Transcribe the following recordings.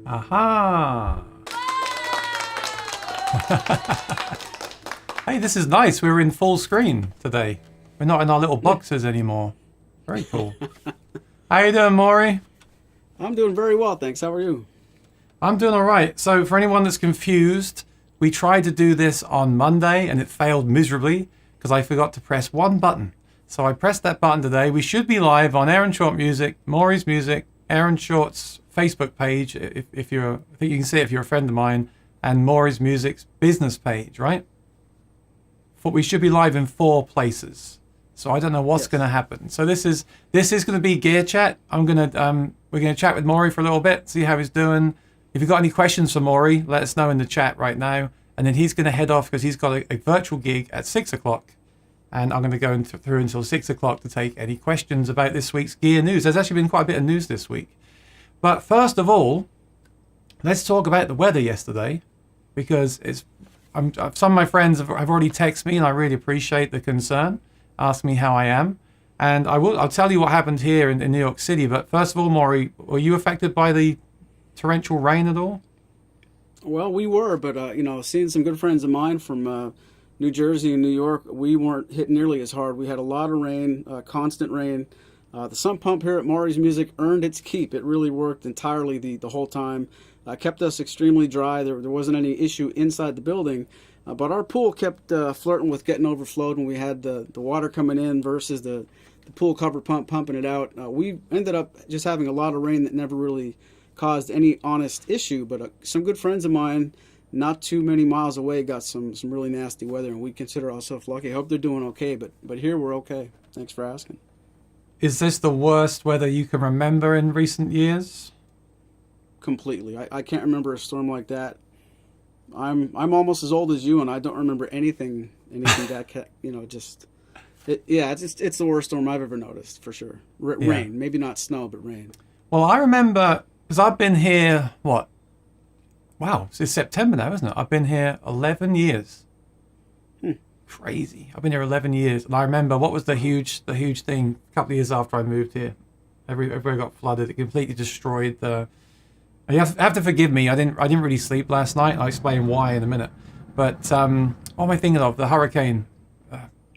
Aha! Hey, this is nice. We're in full screen today. We're not in our little boxes anymore. Very cool. How you doing, Maury? I'm doing very well, thanks. How are you? I'm doing all right. So for anyone that's confused, we tried to do this on Monday and it failed miserably because I forgot to press one button. So I pressed that button today. We should be live on Aaron Short Music, Maury's Music, Aaron Short's Facebook page, if you're, I think you can see it if you're a friend of mine, and Maury's Music's business page, right? But we should be live in 4 places. So I don't know what's going to happen. So this is going to be gear chat. We're going to chat with Maury for a little bit, see how he's doing. If you've got any questions for Maury, let us know in the chat right now. And then he's going to head off because he's got a virtual gig at 6 o'clock. And I'm going to go through until 6 o'clock to take any questions about this week's gear news. There's actually been quite a bit of news this week. But first of all, let's talk about the weather yesterday, because some of my friends have already texted me, and I really appreciate the concern. Ask me how I am, and I'll tell you what happened here in New York City. But first of all, Maury, were you affected by the torrential rain at all? Well, we were, but seeing some good friends of mine from New Jersey and New York, we weren't hit nearly as hard. We had a lot of rain, constant rain. The sump pump here at Maury's Music earned its keep. It really worked entirely the whole time. Kept us extremely dry. There wasn't any issue inside the building, but our pool kept flirting with getting overflowed when we had the water coming in versus the pool cover pump pumping it out. We ended up just having a lot of rain that never really caused any honest issue, but some good friends of mine not too many miles away got some really nasty weather, and we consider ourselves lucky. I hope they're doing okay, but here we're okay. Thanks for asking. Is this the worst weather you can remember in recent years? Completely. I can't remember a storm like that. I'm almost as old as you, and I don't remember anything that it's the worst storm I've ever noticed, for sure. Rain, maybe not snow, but rain. Well, I remember, because I've been here, Wow, it's September now, isn't it? I've been here 11 years. Crazy. I've been here 11 years. And I remember what was the huge thing a couple of years after I moved here. Everywhere got flooded. It completely destroyed the... You have to forgive me. I didn't really sleep last night. I'll explain why in a minute. But what am I thinking of? The hurricane.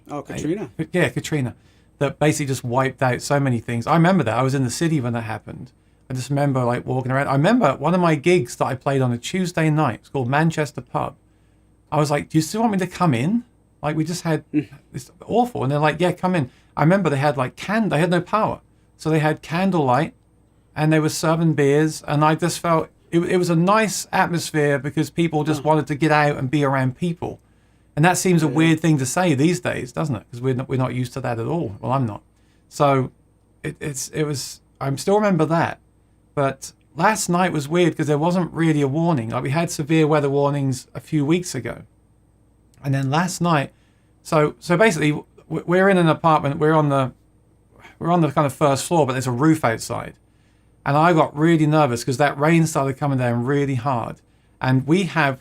Katrina. Yeah, Katrina. That basically just wiped out so many things. I remember that. I was in the city when that happened. I just remember walking around. I remember one of my gigs that I played on a Tuesday night. It's called Manchester Pub. I was like, do you still want me to come in? Like, we just had this awful. And they're like, yeah, come in. I remember they had they had no power. So they had candlelight and they were serving beers. And I just felt it was a nice atmosphere because people just wanted to get out and be around people. And that seems a weird thing to say these days, doesn't it? Because we're not used to that at all. Well, I'm not. So I still remember that. But last night was weird because there wasn't really a warning. Like, we had severe weather warnings a few weeks ago. And then last night, so basically we're in an apartment. We're on the kind of first floor, but there's a roof outside. And I got really nervous because that rain started coming down really hard. And we don't have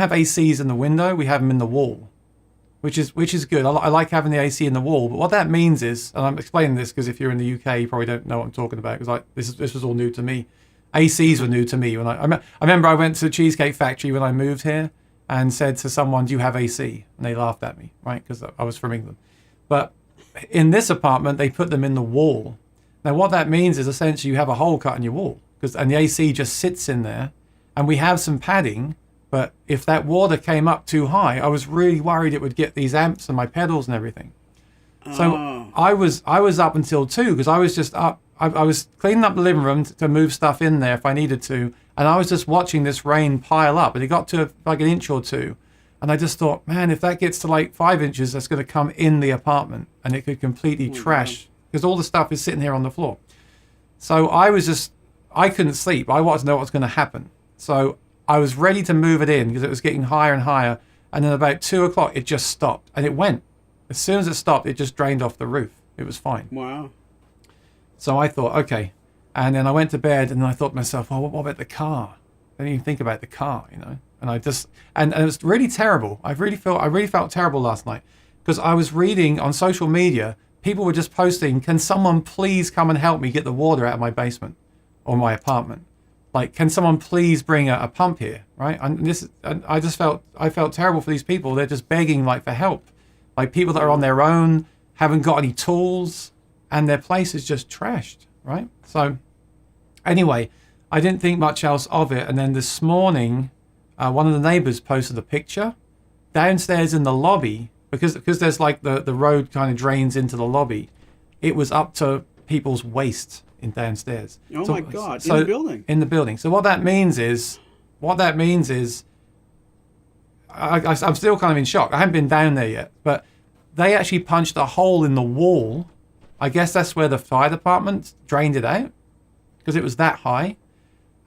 ACs in the window. We have them in the wall, which is good. I like having the AC in the wall. But what that means is, and I'm explaining this because if you're in the UK, you probably don't know what I'm talking about, because this was all new to me. ACs were new to me. I remember I went to the Cheesecake Factory when I moved here and said to someone, do you have AC? And they laughed at me, right? Because I was from England. But in this apartment, they put them in the wall. Now, what that means is essentially you have a hole cut in your wall, and the AC just sits in there. And we have some padding, but if that water came up too high, I was really worried it would get these amps and my pedals and everything. So I was up until 2 because I was just up. I was cleaning up the living room to move stuff in there if I needed to. And I was just watching this rain pile up. And it got to like an inch or 2. And I just thought, man, if that gets to like 5 inches, that's going to come in the apartment. And it could completely trash, because all the stuff is sitting here on the floor. So I couldn't sleep. I wanted to know what was going to happen. So I was ready to move it in because it was getting higher and higher. And then about 2 o'clock, it just stopped. And it went. As soon as it stopped, it just drained off the roof. It was fine. Wow. So I thought, okay. And then I went to bed and I thought to myself, what about the car? I didn't even think about the car, And I just, and it was really terrible. I really felt terrible last night because I was reading on social media, people were just posting, can someone please come and help me get the water out of my basement or my apartment? Like, can someone please bring a pump here, right? And I felt terrible for these people. They're just begging like for help, like people that are on their own, haven't got any tools, and their place is just trashed, right? So anyway, I didn't think much else of it. And then this morning, one of the neighbors posted a picture downstairs in the lobby, because there's like the road kind of drains into the lobby. It was up to people's waist in downstairs. Oh my God! So, in the building. In the building. So what that means is, I'm still kind of in shock. I haven't been down there yet, but they actually punched a hole in the wall. I guess that's where the fire department drained it out, because it was that high.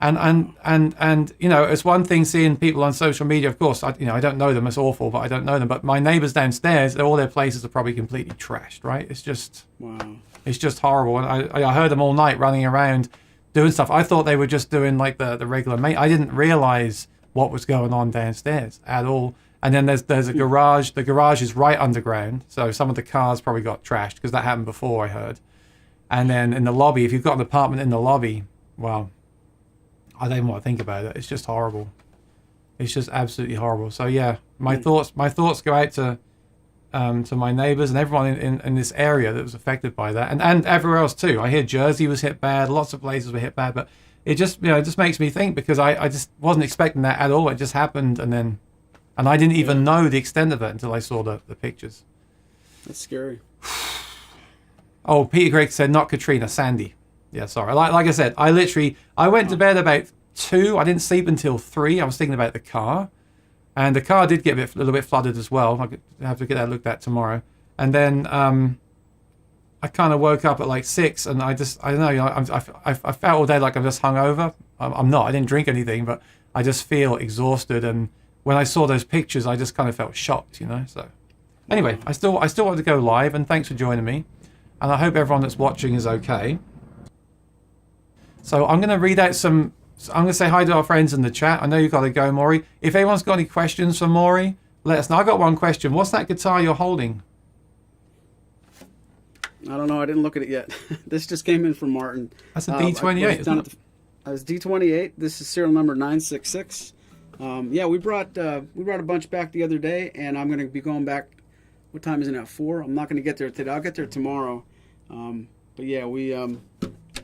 And you know, it's one thing seeing people on social media. Of course, I don't know them. It's awful, but I don't know them. But my neighbors downstairs, all their places are probably completely trashed. Right? It's just Wow. It's just horrible. And I heard them all night running around doing stuff. I thought they were just doing like the regular mate. I didn't realize what was going on downstairs at all. And then there's a garage. The garage is right underground, so some of the cars probably got trashed, because that happened before, I heard. And then in the lobby, if you've got an apartment in the lobby, well, I don't even want to think about it. It's just horrible. It's just absolutely horrible. So yeah, my thoughts go out to my neighbors and everyone in this area that was affected by that, and everywhere else too. I hear Jersey was hit bad, lots of places were hit bad, but it just makes me think, because I just wasn't expecting that at all. It just happened, and I didn't even know the extent of it until I saw the pictures. That's scary. Oh, Peter Gregg said not Katrina, Sandy. Yeah, sorry. Like I said, I went to bed about 2. I didn't sleep until 3. I was thinking about the car. And the car did get a little bit flooded as well. I have to get that looked at tomorrow. And then I kind of woke up at like 6, and I don't know. I felt all day like I'm just hungover. I'm not. I didn't drink anything, but I just feel exhausted. And when I saw those pictures, I just kind of felt shocked, So anyway, I still want to go live, and thanks for joining me. And I hope everyone that's watching is okay. So I'm going to read out I'm going to say hi to our friends in the chat. I know you've got to go, Maury. If anyone's got any questions for Maury, let us know. I got one question. What's that guitar you're holding? I don't know. I didn't look at it yet. This just came in from Martin. That's a D28, isn't it? It's D28. This is serial number 966. Yeah, we brought a bunch back the other day, and I'm going to be going back. What time is it now? 4? I'm not going to get there today. I'll get there tomorrow. But yeah,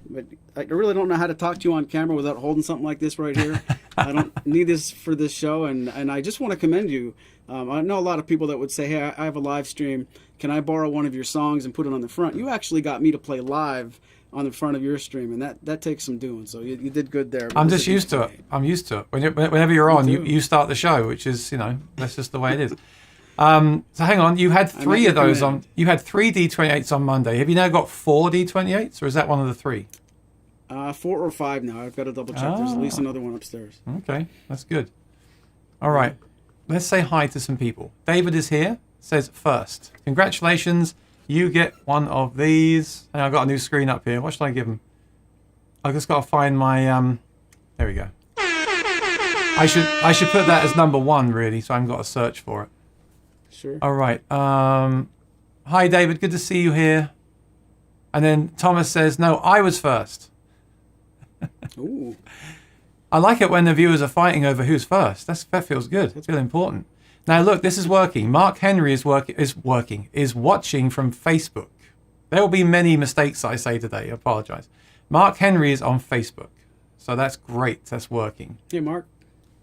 but I really don't know how to talk to you on camera without holding something like this right here. I don't need this for this show, and I just want to commend you. I know a lot of people that would say, hey, I have a live stream. Can I borrow one of your songs and put it on the front? You actually got me to play live on the front of your stream, and that takes some doing. So you did good there. I'm just used to it. I'm used to it. Whenever you're on, you start the show, which is, that's just the way it is. So hang on, you had 3 of those on. You had 3 D28s on Monday. Have you now got 4 D28s, or is that one of the 3? 4 or 5 now. I've got to double check. There's at least another one upstairs. Okay, that's good. All right, let's say hi to some people. David is here. Says first, congratulations, you get one of these. And I've got a new screen up here. What should I give him? I just got to find my. There we go. I should put that as number 1 really, so I haven't got to search for it. Sure. All right. Hi, David. Good to see you here. And then Thomas says, no, I was first. Ooh. I like it when the viewers are fighting over who's first. That feels good. It's really important. Now, look, this is working. Mark Henry is watching from Facebook. There will be many mistakes I say today. I apologize. Mark Henry is on Facebook. So that's great. That's working. Hey, Mark.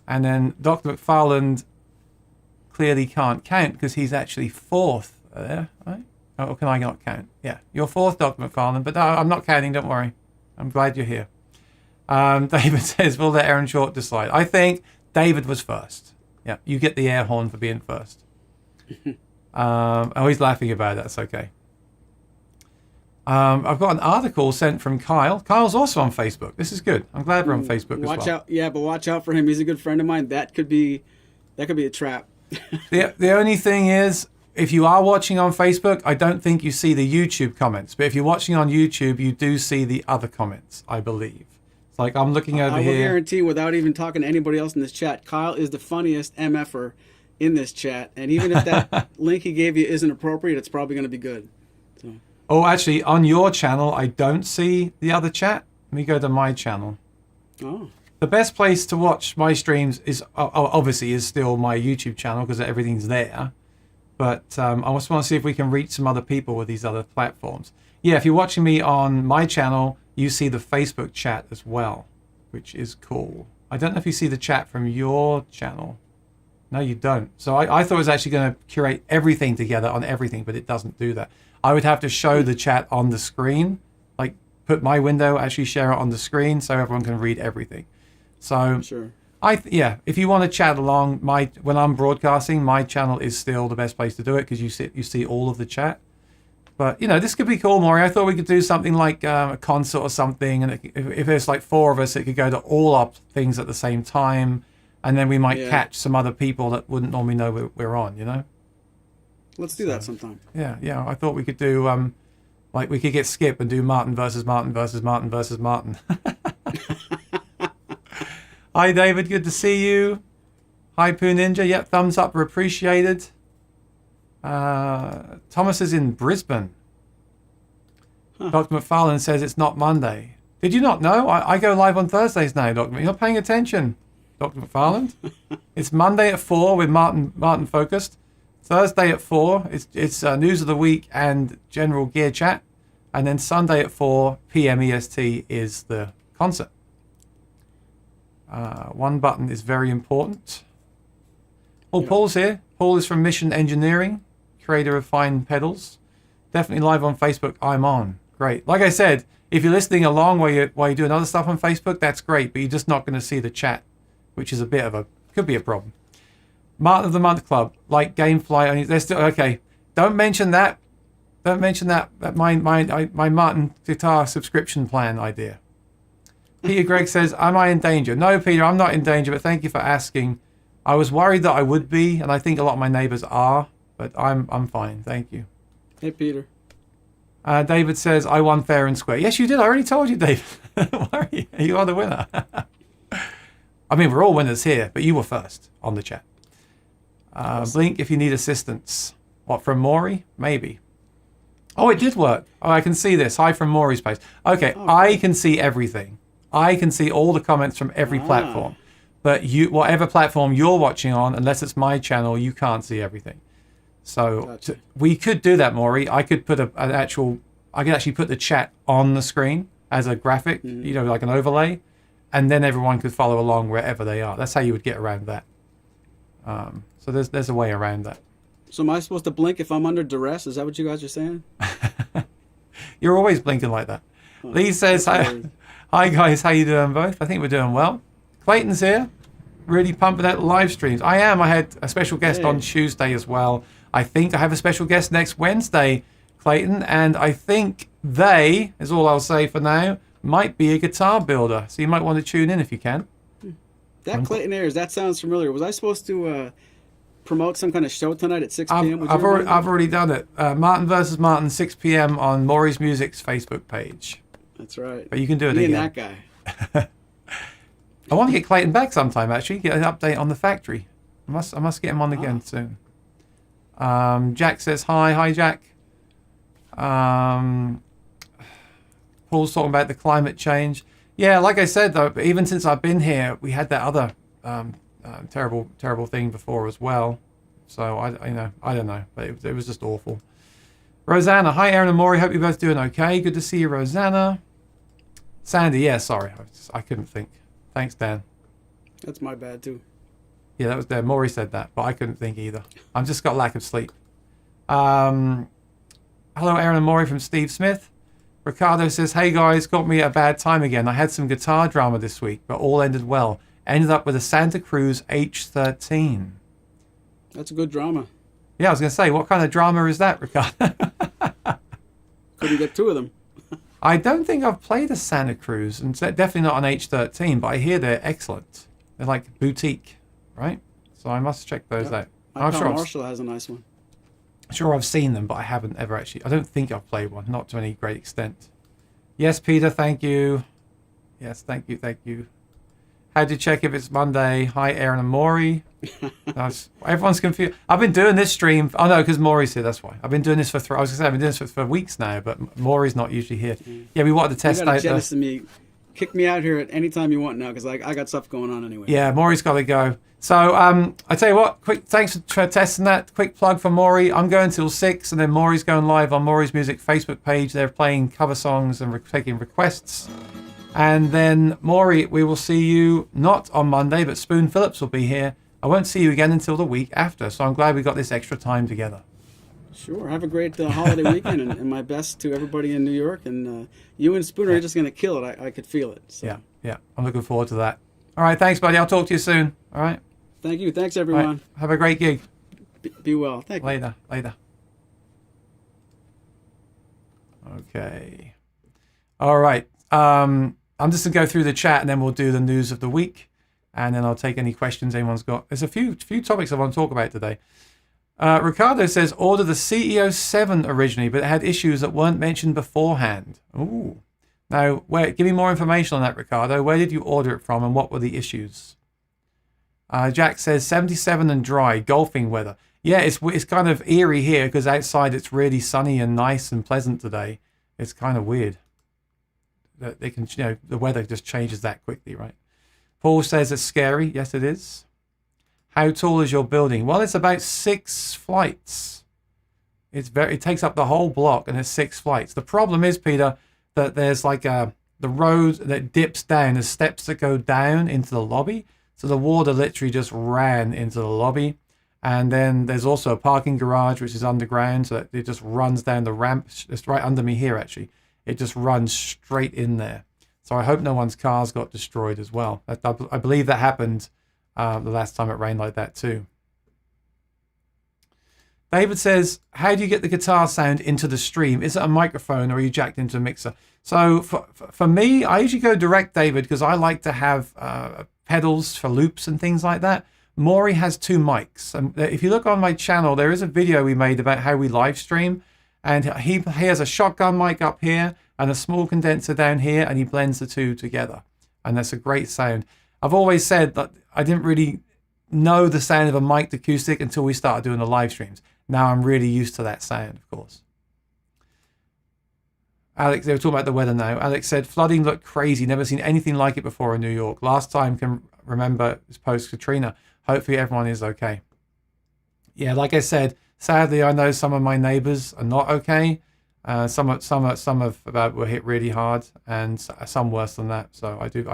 And then Dr. McFarland clearly can't count because he's actually 4th there, right? Or can I not count? Yeah, you're 4th, Dr. McFarland, but no, I'm not counting, don't worry. I'm glad you're here. David says, will let Aaron Short decide? I think David was first. Yeah, you get the air horn for being first. He's laughing about it. That's okay. I've got an article sent from Kyle. Kyle's also on Facebook. This is good. I'm glad we're on Facebook as well. Watch out. Yeah, but watch out for him. He's a good friend of mine. That could be a trap. The only thing is, if you are watching on Facebook, I don't think you see the YouTube comments. But if you're watching on YouTube, you do see the other comments, I believe. It's like I'm looking over here. I will guarantee, without even talking to anybody else in this chat, Kyle is the funniest MFer in this chat. And even if that link he gave you isn't appropriate, it's probably going to be good. So. Oh, actually, on your channel, I don't see the other chat. Let me go to my channel. Oh. The best place to watch my streams is obviously is still my YouTube channel because everything's there. But I just want to see if we can reach some other people with these other platforms. Yeah, if you're watching me on my channel, you see the Facebook chat as well, which is cool. I don't know if you see the chat from your channel. No, you don't. So I thought it was actually going to curate everything together on everything, but it doesn't do that. I would have to show the chat on the screen, like put my window, actually share it on the screen so everyone can read everything. So Sure. if you want to chat along, when I'm broadcasting, my channel is still the best place to do it because you see all of the chat. But this could be cool, Maury. I thought we could do something like a concert or something, and if there's like 4 of us, it could go to all our things at the same time, and then we might catch some other people that wouldn't normally know we're on. Let's do that sometime. Yeah. I thought we could do like we could get Skip and do Martin versus Martin versus Martin versus Martin. Hi, David. Good to see you. Hi, Poo Ninja. Yep, thumbs up are appreciated. Thomas is in Brisbane. Dr. McFarlane says it's not Monday. Did you not know? I go live on Thursdays now, Dr. You're not paying attention, Dr. McFarlane. It's Monday at 4 with Martin Focused. Thursday at 4, it's News of the Week and General Gear Chat. And then Sunday at 4 p.m. EST is the concert. One button is very important. Oh, Paul's here. Paul is from Mission Engineering, creator of Fine Pedals. Definitely live on Facebook. I'm on. Great. Like I said, if you're listening along while you're doing other stuff on Facebook, that's great. But you're just not going to see the chat, which is could be a problem. Martin of the Month Club, like Gamefly. Only they're still okay. Don't mention that. Don't mention that. My Martin guitar subscription plan idea. Peter Gregg says, am I in danger? No, Peter, I'm not in danger, but thank you for asking. I was worried that I would be, and I think a lot of my neighbors are, but I'm fine. Thank you. Hey, Peter. David says, I won fair and square. Yes, you did. I already told you, David. Don't worry. You are the winner. I mean, we're all winners here, but you were first on the chat. Blink if you need assistance. What, from Maury? Maybe. Oh, it did work. Oh, I can see this. Hi from Maury's page. Okay, I can see everything. I can see all the comments from every platform. But whatever platform you're watching on, unless it's my channel, you can't see everything. So Gotcha. We could do that, Maury. I could put I could actually put the chat on the screen as a graphic, like an overlay, and then everyone could follow along wherever they are. That's how you would get around that. So there's a way around that. So am I supposed to blink if I'm under duress? Is that what you guys are saying? You're always blinking like that. Lee says, hi guys, how you doing both? I think we're doing well. Clayton's here, really pumping out live streams. I am. I had a special guest on Tuesday as well. I think I have a special guest next Wednesday, Clayton, and I think they, is all I'll say for now, might be a guitar builder. So you might want to tune in if you can. That Clayton Ayers, that sounds familiar. Was I supposed to promote some kind of show tonight at 6 p.m.? I've already done it. Martin versus Martin, 6 p.m. on Maury's Music's Facebook page. That's right. But you can do it Me again. and that guy. I want to get Clayton back sometime, actually. Get an update on the factory. I must get him on again soon. Jack says hi. Hi, Jack. Paul's talking about the climate change. Yeah, like I said, though, even since I've been here, we had that other terrible thing before as well. So I don't know, but it was just awful. Rosanna, hi, Aaron and Maury. Hope you're both doing okay. Good to see you, Rosanna. Sandy, yeah, sorry, I couldn't think. Thanks, Dan. That's my bad, too. Yeah, that was Dan. Maury said that, but I couldn't think either. I've just got lack of sleep. Hello, Aaron and Maury from Steve Smith. Ricardo says, hey guys, got me at a bad time again. I had some guitar drama this week, but all ended well. Ended up with a Santa Cruz H13. That's a good drama. Yeah, I was going to say, what kind of drama is that, Ricardo? Couldn't get 2 of them. I don't think I've played a Santa Cruz, and definitely not an H13, but I hear they're excellent. They're like boutique, right? So I must check those out. My pal Marshall has a nice one. Sure, I've seen them, but I haven't ever actually. I don't think I've played one, not to any great extent. Yes, Peter, thank you. Yes, thank you. How to check if it's Monday? Hi, Aaron and Maury. Everyone's confused. I've been doing this stream. Oh no, because Maury's here. That's why. I've been doing this for. I was going to say I've been doing this for weeks now, but Maury's not usually here. Yeah, we wanted to test out. Jealous of me kick me out here at any time you want now, because I got stuff going on anyway. Yeah, Maury's got to go. So I tell you what, quick thanks for testing that. Quick plug for Maury. I'm going till 6, and then Maury's going live on Maury's Music Facebook page. They're playing cover songs and taking requests. And then Maury, we will see you not on Monday, but Spoon Phillips will be here. I won't see you again until the week after. So I'm glad we got this extra time together. Sure. Have a great holiday weekend, and my best to everybody in New York. And you and Spooner are just going to kill it. I could feel it. So. Yeah. I'm looking forward to that. All right. Thanks, buddy. I'll talk to you soon. All right. Thank you. Thanks, everyone. Right. Have a great gig. Be well. Thank you. Later. Okay. All right. I'm just going to go through the chat, and then we'll do the news of the week. And then I'll take any questions anyone's got. There's a few topics I want to talk about today. Ricardo says, order the CEO 7 originally, but it had issues that weren't mentioned beforehand. Ooh. Now, give me more information on that, Ricardo. Where did you order it from, and what were the issues? Jack says, 77 and dry, golfing weather. Yeah, it's kind of eerie here, because outside it's really sunny and nice and pleasant today. It's kind of weird that they can, the weather just changes that quickly, right? Paul says it's scary. Yes, it is. How tall is your building? Well, it's about 6 flights. It takes up the whole block, and it's 6 flights. The problem is, Peter, that there's like the road that dips down. There's steps that go down into the lobby. So the water literally just ran into the lobby. And then there's also a parking garage, which is underground. So it just runs down the ramp. It's right under me here, actually. It just runs straight in there. So I hope no one's cars got destroyed as well. I believe that happened the last time it rained like that too. David says, how do you get the guitar sound into the stream? Is it a microphone, or are you jacked into a mixer? So for me, I usually go direct, David, because I like to have pedals for loops and things like that. Maury has 2 mics. And if you look on my channel, there is a video we made about how we live stream. And he has a shotgun mic up here and a small condenser down here, and he blends the two together. And that's a great sound. I've always said that I didn't really know the sound of a mic'd acoustic until we started doing the live streams. Now I'm really used to that sound, of course. Alex, they were talking about the weather now. Alex said, flooding looked crazy. Never seen anything like it before in New York. Last time can remember is post-Katrina. Hopefully everyone is okay. Yeah, like I said, sadly, I know some of my neighbors are not okay. Some were hit really hard, and some worse than that. So I feel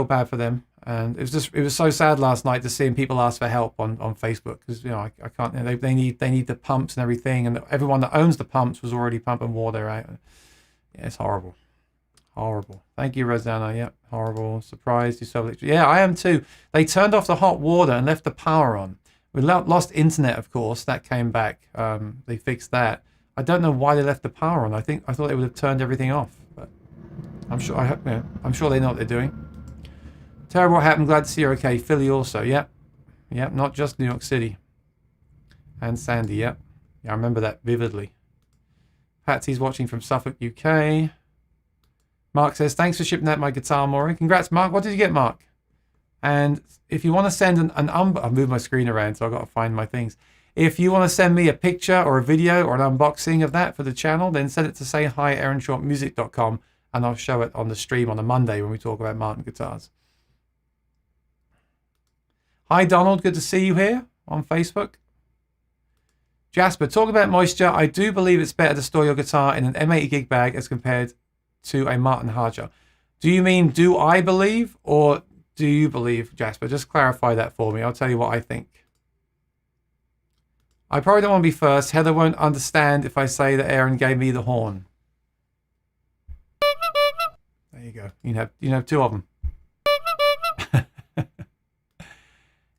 bad for them. And it was so sad last night to see people ask for help on Facebook, because I can't. They need the pumps and everything, and everyone that owns the pumps was already pumping water out. Yeah, it's horrible. Thank you, Rosanna. Yep, horrible. Surprised you so. Yeah, I am too. They turned off the hot water and left the power on. We lost internet, of course. That came back. They fixed that. I don't know why they left the power on. I thought they would have turned everything off, but I'm sure. I'm sure they know what they're doing. Terrible what happened. Glad to see you're okay. Philly also. Yep. Not just New York City. And Sandy. Yep. Yeah, I remember that vividly. Patsy's watching from Suffolk, UK. Mark says, thanks for shipping out my guitar, Maury. Congrats, Mark. What did you get, Mark? And if you want to send I've moved my screen around, so I've got to find my things. If you want to send me a picture or a video or an unboxing of that for the channel, then send it to sayhi@aaronshortmusic.com, and I'll show it on the stream on a Monday when we talk about Martin guitars. Hi, Donald. Good to see you here on Facebook. Jasper, talk about moisture. I do believe it's better to store your guitar in an M80 gig bag as compared to a Martin hardshell. Do you mean, do I believe, or do you believe, Jasper? Just clarify that for me. I'll tell you what I think. I probably don't want to be first. Heather won't understand if I say that Aaron gave me the horn. There you go. You can have 2 of them.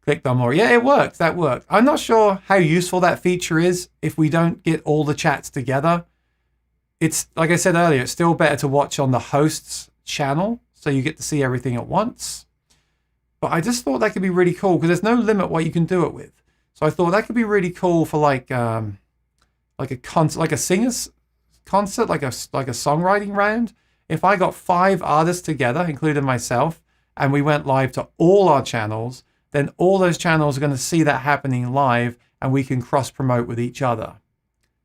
Clicked on more. Yeah, it worked. That worked. I'm not sure how useful that feature is if we don't get all the chats together. It's, like I said earlier, it's still better to watch on the host's channel, so you get to see everything at once. But I just thought that could be really cool, because there's no limit what you can do it with. So I thought that could be really cool for like a concert, like a singer's concert, like a songwriting round. If I got 5 artists together, including myself, and we went live to all our channels, then all those channels are going to see that happening live, and we can cross promote with each other.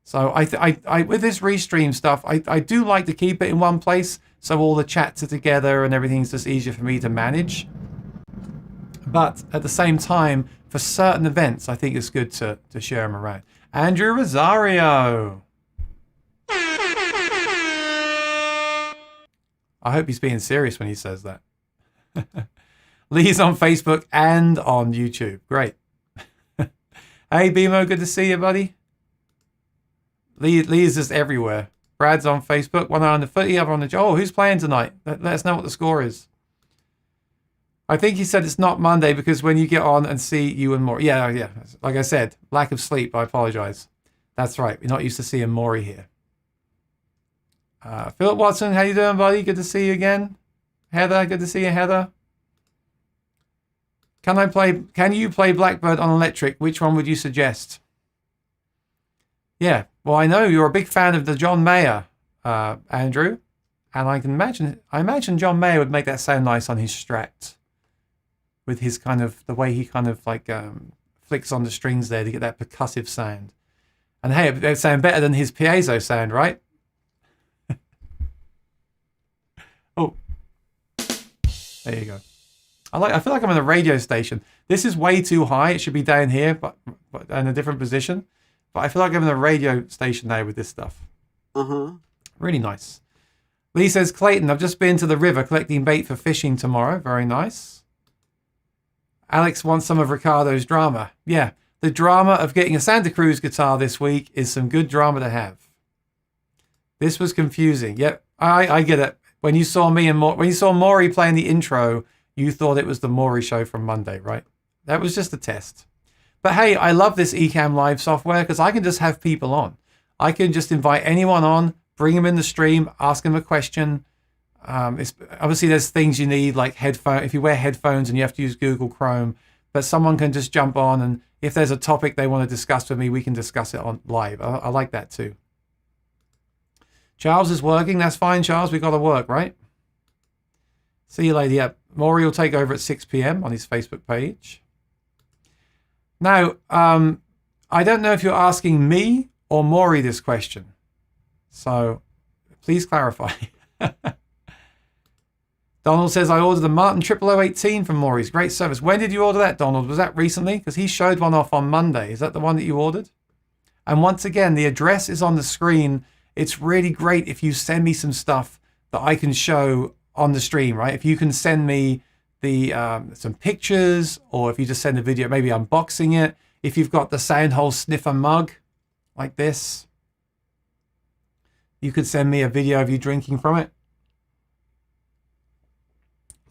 So I with this restream stuff, I do like to keep it in one place so all the chats are together and everything's just easier for me to manage. But at the same time, for certain events, I think it's good to share them around. Andrew Rosario. I hope he's being serious when he says that. Lee's on Facebook and on YouTube. Great. Hey, Bimo, good to see you, buddy. Lee is just everywhere. Brad's on Facebook. One eye on the footy, other on the... Oh, who's playing tonight? Let us know what the score is. I think he said it's not Monday because when you get on and see you and Maury... Yeah. Like I said, lack of sleep. I apologize. That's right. We're not used to seeing Maury here. Philip Watson, how you doing, buddy? Good to see you again. Heather, good to see you, Heather. Can you play Blackbird on electric? Which one would you suggest? Yeah, well, I know you're a big fan of the John Mayer, Andrew, and I imagine John Mayer would make that sound nice on his Strat, with his kind of the way he kind of like flicks on the strings there to get that percussive sound. And hey, it would sound better than his piezo sound, right? Oh, there you go. I feel like I'm in a radio station. This is way too high. It should be down here, but in a different position. But I feel like I'm in a radio station now with this stuff. Really nice. Lee says, Clayton, I've just been to the river collecting bait for fishing tomorrow. Very nice. Alex wants some of Ricardo's drama. Yeah, the drama of getting a Santa Cruz guitar this week is some good drama to have. This was confusing. Yep, I get it. When you saw Maury playing the intro, you thought it was the Maury show from Monday, right? That was just a test. But hey, I love this Ecamm Live software because I can just have people on. I can just invite anyone on, bring them in the stream, ask them a question. Obviously, there's things you need like headphones. If you wear headphones and you have to use Google Chrome, but someone can just jump on, and if there's a topic they want to discuss with me, we can discuss it on live. I like that too. Charles is working. That's fine, Charles. We got to work, right? See you later. Yeah, Maury will take over at 6 p.m. on his Facebook page. Now, I don't know if you're asking me or Maury this question, so please clarify. Donald says, I ordered a Martin 0018 from Maury's. Great service. When did you order that, Donald? Was that recently? Because he showed one off on Monday. Is that the one that you ordered? And once again, the address is on the screen. It's really great if you send me some stuff that I can show on the stream, right? If you can send me some pictures, or if you just send a video, maybe unboxing it. If you've got the Soundhole sniffer mug like this, you could send me a video of you drinking from it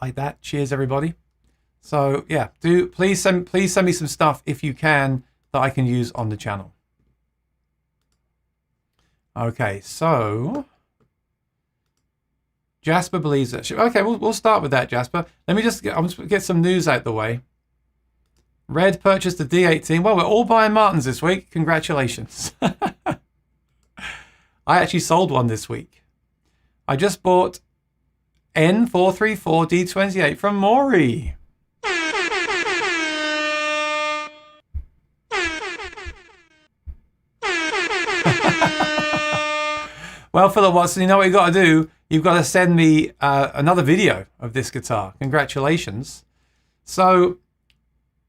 like that. Cheers, everybody. So yeah, please send me some stuff if you can that I can use on the channel. Okay, so Jasper believes that. Okay, we'll start with that, Jasper. I'll just get some news out the way. Red purchased the D18. Well, we're all buying Martins this week. Congratulations. I actually sold one this week. I just bought N434 D28 from Maury. Well, Philip Watson, you know what you've got to do? You've got to send me another video of this guitar. Congratulations. So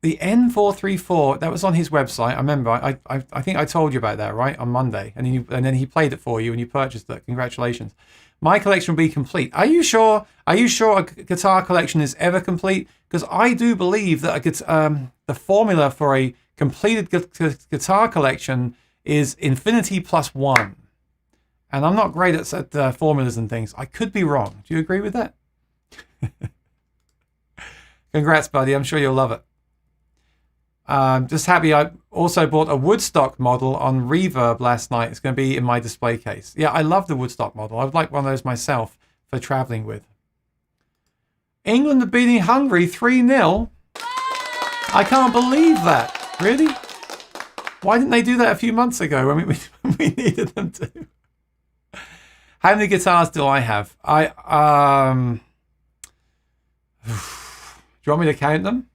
the N434, that was on his website. I remember. I think I told you about that, right, on Monday. And then he played it for you and you purchased it. Congratulations. My collection will be complete. Are you sure? Are you sure a guitar collection is ever complete? Because I do believe that the formula for a completed guitar collection is infinity plus 1. And I'm not great at formulas and things. I could be wrong. Do you agree with that? Congrats, buddy. I'm sure you'll love it. Just happy I also bought a Woodstock model on Reverb last night. It's going to be in my display case. Yeah, I love the Woodstock model. I would like one of those myself for traveling with. England are beating Hungary 3-0. I can't believe that. Really? Why didn't they do that a few months ago when we needed them to? How many guitars do I have? Do you want me to count them?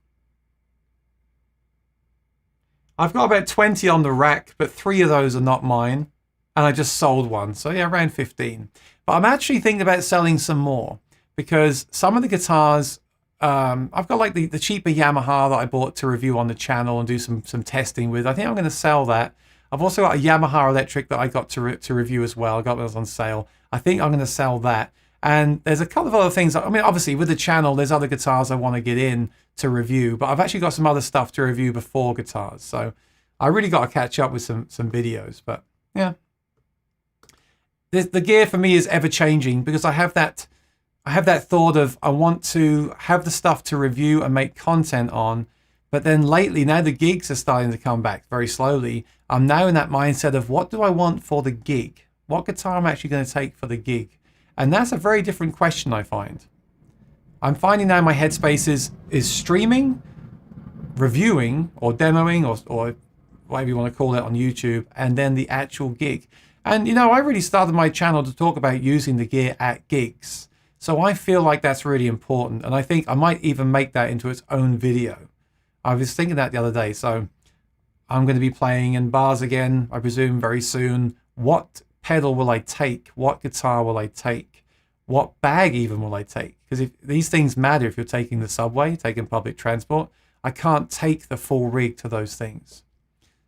I've got about 20 on the rack, but 3 of those are not mine. And I just sold one. So yeah, around 15. But I'm actually thinking about selling some more because some of the guitars, I've got like the cheaper Yamaha that I bought to review on the channel and do some testing with. I think I'm going to sell that. I've also got a Yamaha electric that I got to review as well. I got those on sale. I think I'm going to sell that. And there's a couple of other things. I mean, obviously with the channel, there's other guitars I want to get in to review, but I've actually got some other stuff to review before guitars. So I really got to catch up with some videos. But yeah, the gear for me is ever changing because I have that thought of I want to have the stuff to review and make content on. But then lately, now the gigs are starting to come back very slowly. I'm now in that mindset of what do I want for the gig? What guitar am I actually going to take for the gig? And that's a very different question, I find. I'm finding now my headspace is streaming, reviewing, or demoing, or whatever you want to call it on YouTube, and then the actual gig. And, you know, I really started my channel to talk about using the gear at gigs. So I feel like that's really important. And I think I might even make that into its own video. I was thinking that the other day. So I'm going to be playing in bars again, I presume, very soon. What pedal will I take? What guitar will I take? What bag even will I take? Because if these things matter if you're taking the subway, taking public transport. I can't take the full rig to those things.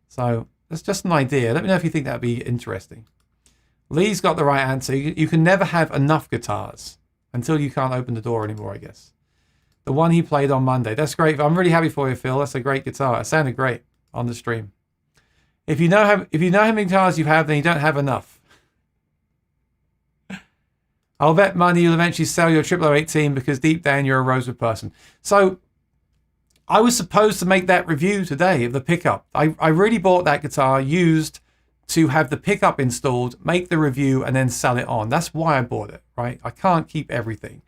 So that's just an idea. Let me know if you think that'd be interesting. Lee's got the right answer. You can never have enough guitars until you can't open the door anymore, I guess. The one he played on Monday. That's great. I'm really happy for you, Phil. That's a great guitar. It sounded great on the stream. If you know how many guitars you have, then you don't have enough. I'll bet money you'll eventually sell your 0018 because deep down you're a Rosewood person. So I was supposed to make that review today of the pickup. I really bought that guitar used to have the pickup installed, make the review, and then sell it on. That's why I bought it, right? I can't keep everything.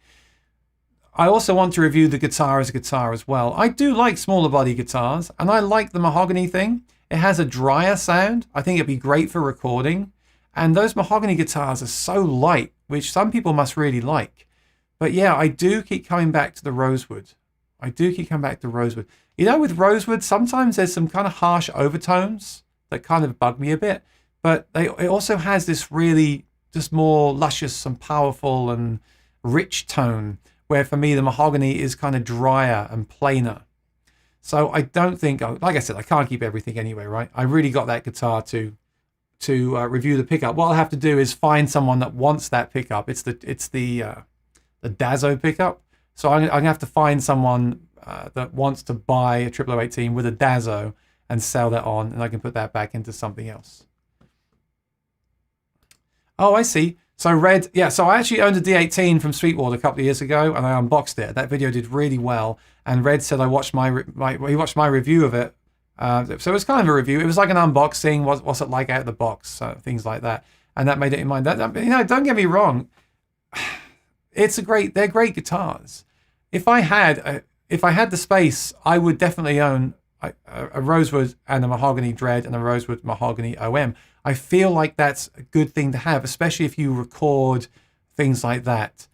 I also want to review the guitar as a guitar as well. I do like smaller body guitars, and I like the mahogany thing. It has a drier sound. I think it'd be great for recording. And those mahogany guitars are so light, which some people must really like. But yeah, I do keep coming back to the Rosewood. You know, with Rosewood, sometimes there's some kind of harsh overtones that kind of bug me a bit. But it also has this really just more luscious and powerful and rich tone, where for me the mahogany is kind of drier and plainer. So I don't think, like I said, I can't keep everything anyway, right? I really got that guitar to review the pickup. What I'll have to do is find someone that wants that pickup. It's the Dazzo pickup. So I'm gonna have to find someone that wants to buy a 0018 with a Dazzo and sell that on, and I can put that back into something else. Oh, I see. So Red, yeah, so I actually owned a D18 from Sweetwater a couple of years ago, and I unboxed it. That video did really well, and Red said he watched my review of it. So it was kind of a review. It was like an unboxing. What's it like out of the box? Things like that, and that made it in mind. You know, don't get me wrong. They're great guitars. If I had the space, I would definitely own a Rosewood and a Mahogany Dread and a Rosewood Mahogany OM. I feel like that's a good thing to have, especially if you record things like that.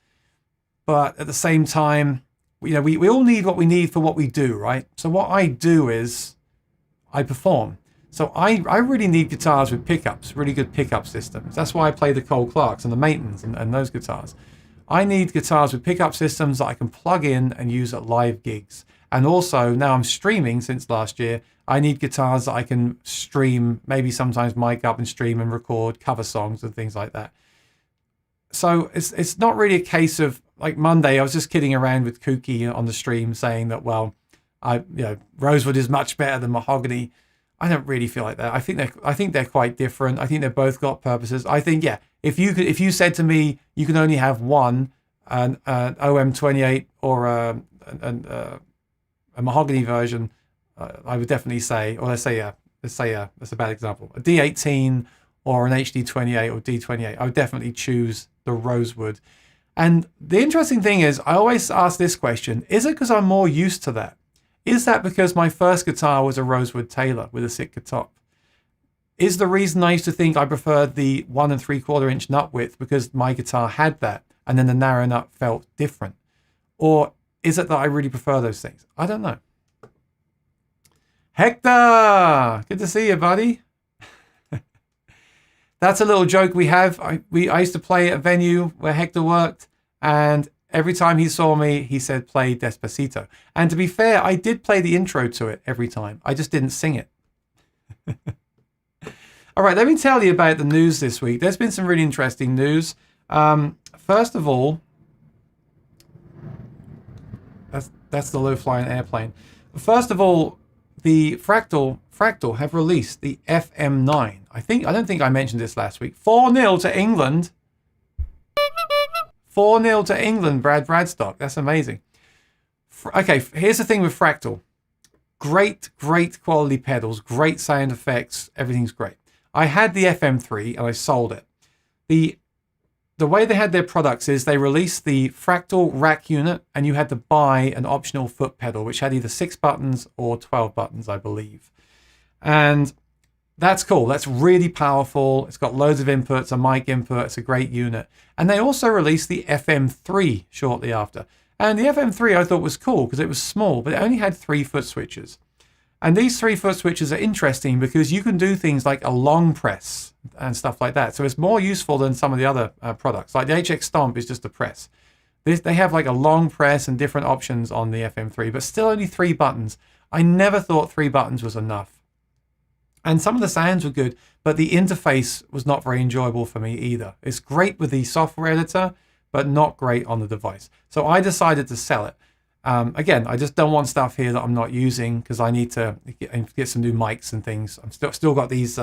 But at the same time, you know, we all need what we need for what we do, right? So what I do is I perform. So I really need guitars with pickups, really good pickup systems. That's why I play the Cole Clarks and the Maitons and those guitars. I need guitars with pickup systems that I can plug in and use at live gigs. And also, now I'm streaming since last year, I need guitars that I can stream, maybe sometimes mic up and stream and record cover songs and things like that. So it's not really a case of, like Monday, I was just kidding around with Kooky on the stream saying that, well, Rosewood is much better than Mahogany. I don't really feel like that. I think they're quite different. I think they've both got purposes. I think, yeah, if you said to me you can only have one, an OM28 or a Mahogany version, I would definitely say, or let's say that's a bad example, a D18 or an HD28 or D28. I would definitely choose the Rosewood. And the interesting thing is, I always ask this question: is it because I'm more used to that? Is that because my first guitar was a Rosewood Taylor with a Sitka top? Is the reason I used to think I preferred the 1 3/4 inch nut width because my guitar had that, and then the narrow nut felt different? Or is it that I really prefer those things? I don't know. Hector, good to see you, buddy. that's a little joke we have. I used to play at a venue where Hector worked, and every time he saw me, he said, play Despacito. And to be fair, I did play the intro to it every time. I just didn't sing it. All right, let me tell you about the news this week. There's been some really interesting news. First of all, that's the low-flying airplane. First of all, the Fractal have released the FM9. I don't think I mentioned this last week. 4-0 to England. 4-0 to England, Brad Bradstock. That's amazing. Okay, here's the thing with Fractal. Great quality pedals, great sound effects, everything's great. I had the FM3 and I sold it. The way they had their products is they released the Fractal rack unit and you had to buy an optional foot pedal, which had either 6 buttons or 12 buttons, I believe. And that's cool. That's really powerful. It's got loads of inputs, a mic input. It's a great unit. And they also released the FM3 shortly after. And the FM3 I thought was cool because it was small, but it only had 3 foot switches. And these 3 foot switches are interesting because you can do things like a long press and stuff like that. So it's more useful than some of the other products. Like the HX Stomp is just a press. They have like a long press and different options on the FM3, but still only 3 buttons. I never thought 3 buttons was enough. And some of the sounds were good, but the interface was not very enjoyable for me either. It's great with the software editor, but not great on the device. So I decided to sell it. Again, I just don't want stuff here that I'm not using because I need to get some new mics and things. I'm still got these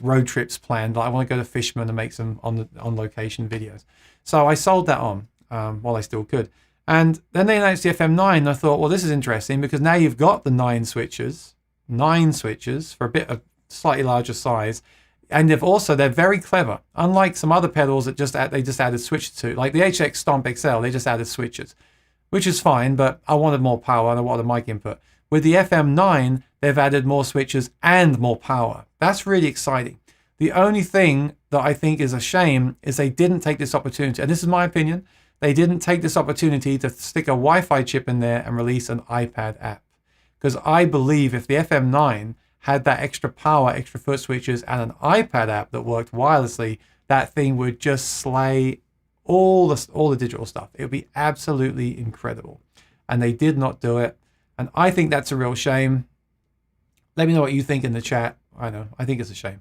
road trips planned. I want to go to Fishman and make some on location videos. So I sold that on while I still could. And then they announced the FM9. And I thought, well, this is interesting because now you've got the 9 switches for a bit of slightly larger size. And they're very clever. Unlike some other pedals that they just added switches to, like the HX Stomp XL, they just added switches, which is fine, but I wanted more power and I wanted mic input. With the FM9, they've added more switches and more power. That's really exciting. The only thing that I think is a shame is they didn't take this opportunity, and this is my opinion, they didn't take this opportunity to stick a Wi-Fi chip in there and release an iPad app. Because I believe if the FM9 had that extra power, extra foot switches, and an iPad app that worked wirelessly, that thing would just slay all the digital stuff. It would be absolutely incredible. And they did not do it. And I think that's a real shame. Let me know what you think in the chat. I think it's a shame.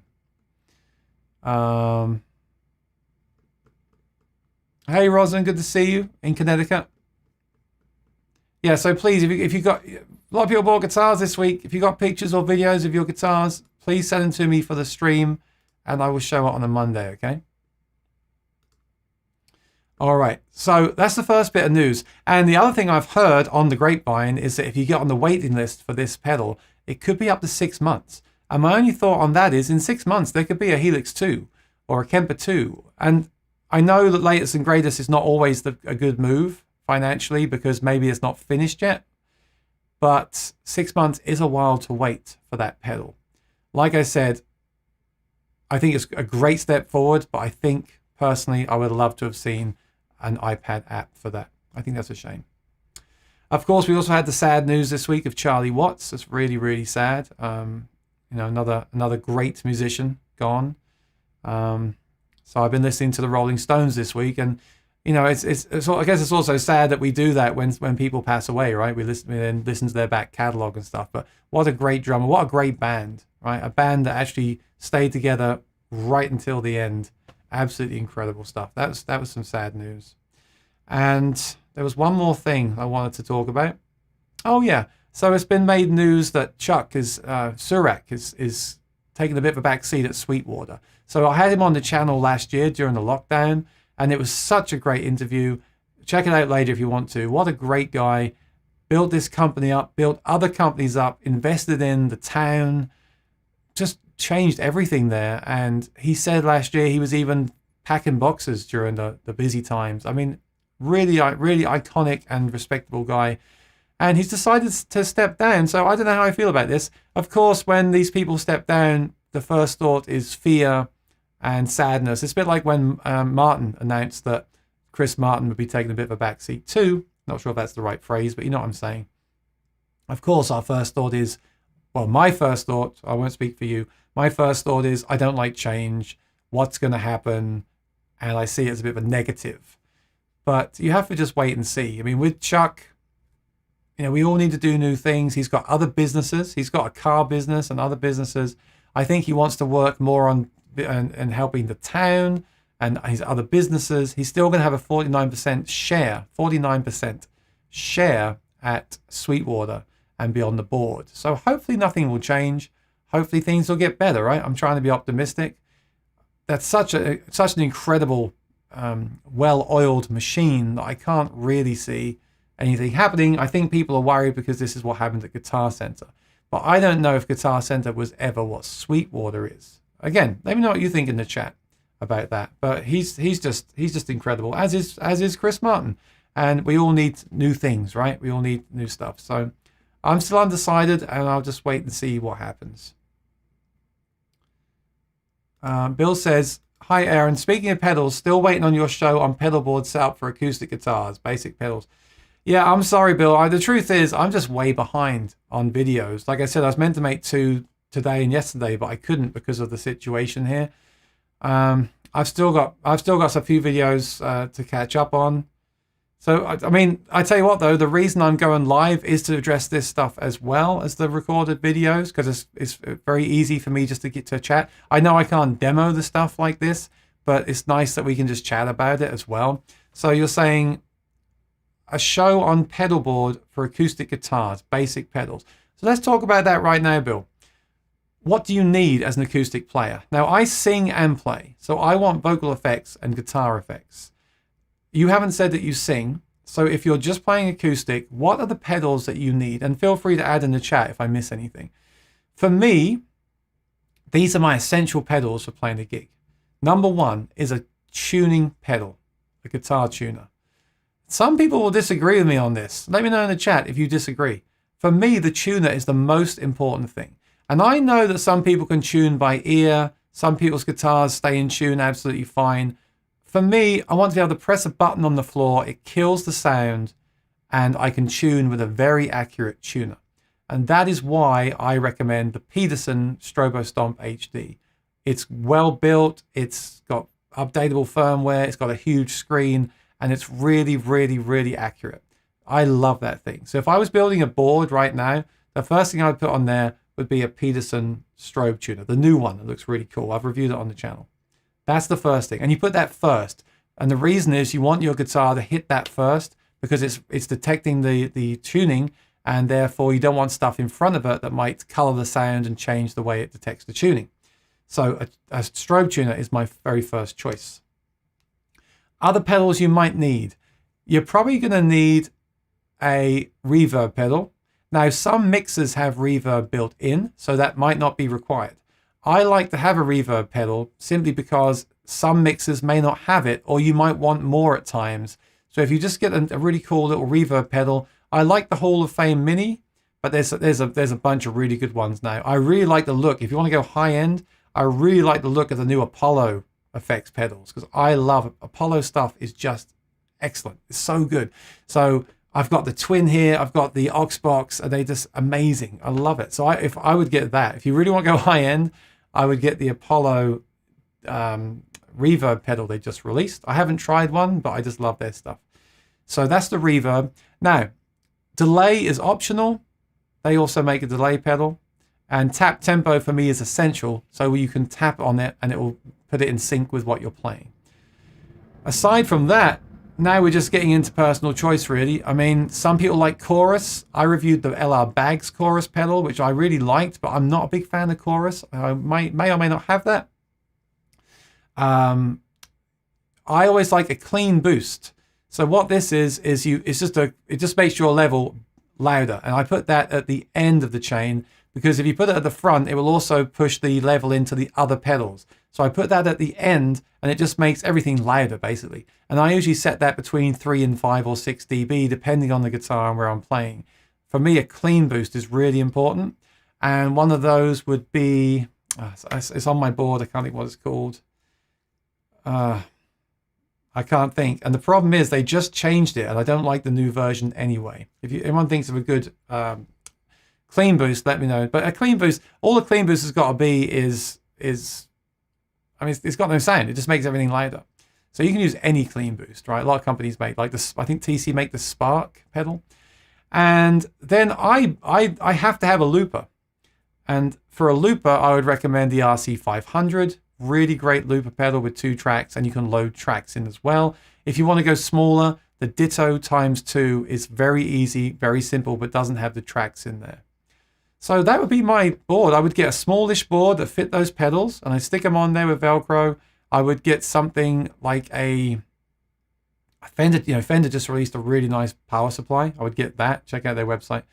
Hey, Rosin, good to see you in Connecticut. Yeah, so please, if you got a lot of people bought guitars this week. If you got pictures or videos of your guitars, please send them to me for the stream, and I will show it on a Monday. Okay. All right. So that's the first bit of news. And the other thing I've heard on the grapevine is that if you get on the waiting list for this pedal, it could be up to 6 months. And my only thought on that is, in 6 months there could be a Helix 2 or a Kemper 2. And I know that latest and greatest is not always a good move financially because maybe it's not finished yet. But 6 months is a while to wait for that pedal. Like I said, I think it's a great step forward, but I think personally I would love to have seen an iPad app for that. I think that's a shame. Of course, we also had the sad news this week of Charlie Watts. It's really, really sad. Another great musician gone. So I've been listening to the Rolling Stones this week, and I guess it's also sad that we do that when people pass away, right? We listen to their back catalog and stuff. But what a great drummer! What a great band, right? A band that actually stayed together right until the end. Absolutely incredible stuff. That was some sad news. And there was one more thing I wanted to talk about. Oh yeah, so it's been made news that Surak is taking a bit of a back seat at Sweetwater. So I had him on the channel last year during the lockdown, and it was such a great interview. Check it out later if you want to. What a great guy. Built this company up, built other companies up, invested in the town, just changed everything there. And he said last year he was even packing boxes during the busy times. I mean, really iconic and respectable guy. And he's decided to step down. So I don't know how I feel about this. Of course, when these people step down, the first thought is fear and sadness. It's a bit like when Martin announced that Chris Martin would be taking a bit of a backseat too. Not sure if that's the right phrase, but you know what I'm saying. Of course, our first thought is, well, my first thought, I won't speak for you. My first thought is, I don't like change. what's going to happen, and I see it as a bit of a negative. But you have to just wait and see. I mean, with Chuck, you know, we all need to do new things. He's got other businesses. He's got a car business and other businesses. I think he wants to work more on and helping the town and his other businesses. He's still going to have a 49% share at Sweetwater and be on the board. So hopefully nothing will change. Hopefully things will get better, right? I'm trying to be optimistic. That's such an incredible, well-oiled machine that I can't really see anything happening. I think people are worried because this is what happened at Guitar Center. But I don't know if Guitar Center was ever what Sweetwater is. Again, let me know what you think in the chat about that. But he's just incredible, as is Chris Martin. And we all need new things, right? We all need new stuff. So I'm still undecided, and I'll just wait and see what happens. Bill says, hi, Aaron. Speaking of pedals, still waiting on your show on pedal board setup for acoustic guitars, basic pedals. Yeah, I'm sorry, Bill. The truth is, I'm just way behind on videos. Like I said, I was meant to make 2 today and yesterday, but I couldn't because of the situation here. I've still got a few videos to catch up on. So, I mean, I tell you what, though, the reason I'm going live is to address this stuff as well as the recorded videos, because it's very easy for me just to get to chat. I know I can't demo the stuff like this, but it's nice that we can just chat about it as well. So you're saying a show on pedal board for acoustic guitars, basic pedals. So let's talk about that right now, Bill. What do you need as an acoustic player? Now, I sing and play, so I want vocal effects and guitar effects. You haven't said that you sing, so if you're just playing acoustic, what are the pedals that you need? And feel free to add in the chat if I miss anything. For me, these are my essential pedals for playing a gig. Number 1 is a tuning pedal, a guitar tuner. Some people will disagree with me on this. Let me know in the chat if you disagree. For me, the tuner is the most important thing. And I know that some people can tune by ear. Some people's guitars stay in tune absolutely fine. For me, I want to be able to press a button on the floor. It kills the sound, and I can tune with a very accurate tuner. And that is why I recommend the Peterson Strobo Stomp HD. It's well built. It's got updatable firmware. It's got a huge screen, and it's really, really, really accurate. I love that thing. So if I was building a board right now, the first thing I'd put on there would be a Peterson strobe tuner, the new one that looks really cool. I've reviewed it on the channel. That's the first thing. And you put that first. And the reason is you want your guitar to hit that first because it's detecting the tuning, and therefore you don't want stuff in front of it that might color the sound and change the way it detects the tuning. So a strobe tuner is my very first choice. Other pedals you might need. You're probably going to need a reverb pedal. Now, some mixers have reverb built in, so that might not be required. I like to have a reverb pedal simply because some mixers may not have it, or you might want more at times. So if you just get a really cool little reverb pedal, I like the Hall of Fame Mini, but there's a bunch of really good ones now. I really like the look. If you want to go high end, I really like the look of the new Apollo effects pedals, because I love Apollo stuff. Is just excellent. It's so good. So I've got the Twin here. I've got the Oxbox. And they're just amazing. I love it. So if I would get that, if you really want to go high end, I would get the Apollo reverb pedal they just released. I haven't tried one, but I just love their stuff. So that's the reverb. Now, delay is optional. They also make a delay pedal. And tap tempo for me is essential. So you can tap on it and it will put it in sync with what you're playing. Aside from that, now we're just getting into personal choice, really. I mean, some people like chorus. I reviewed the LR Baggs chorus pedal, which I really liked, but I'm not a big fan of chorus. I may or may not have that. I always like a clean boost. So what this is it just makes your level louder. And I put that at the end of the chain, because if you put it at the front, it will also push the level into the other pedals. So I put that at the end, and it just makes everything louder, basically. And I usually set that between 3 and 5 or 6 dB, depending on the guitar and where I'm playing. For me, a clean boost is really important. And one of those would be, it's on my board, I can't think what it's called. I can't think. And the problem is they just changed it, and I don't like the new version anyway. If anyone thinks of a good clean boost, let me know. But a clean boost, all a clean boost has got to be is I mean, it's got no sound. It just makes everything louder. So you can use any clean boost, right? A lot of companies make, like this, I think TC make the Spark pedal. And then I have to have a looper. And for a looper, I would recommend the RC500. Really great looper pedal with 2 tracks, and you can load tracks in as well. If you want to go smaller, the Ditto ×2 is very easy, very simple, but doesn't have the tracks in there. So that would be my board. I would get a smallish board that fit those pedals, and I stick them on there with Velcro. I would get something like a Fender. Fender just released a really nice power supply. I would get that. Check out their website.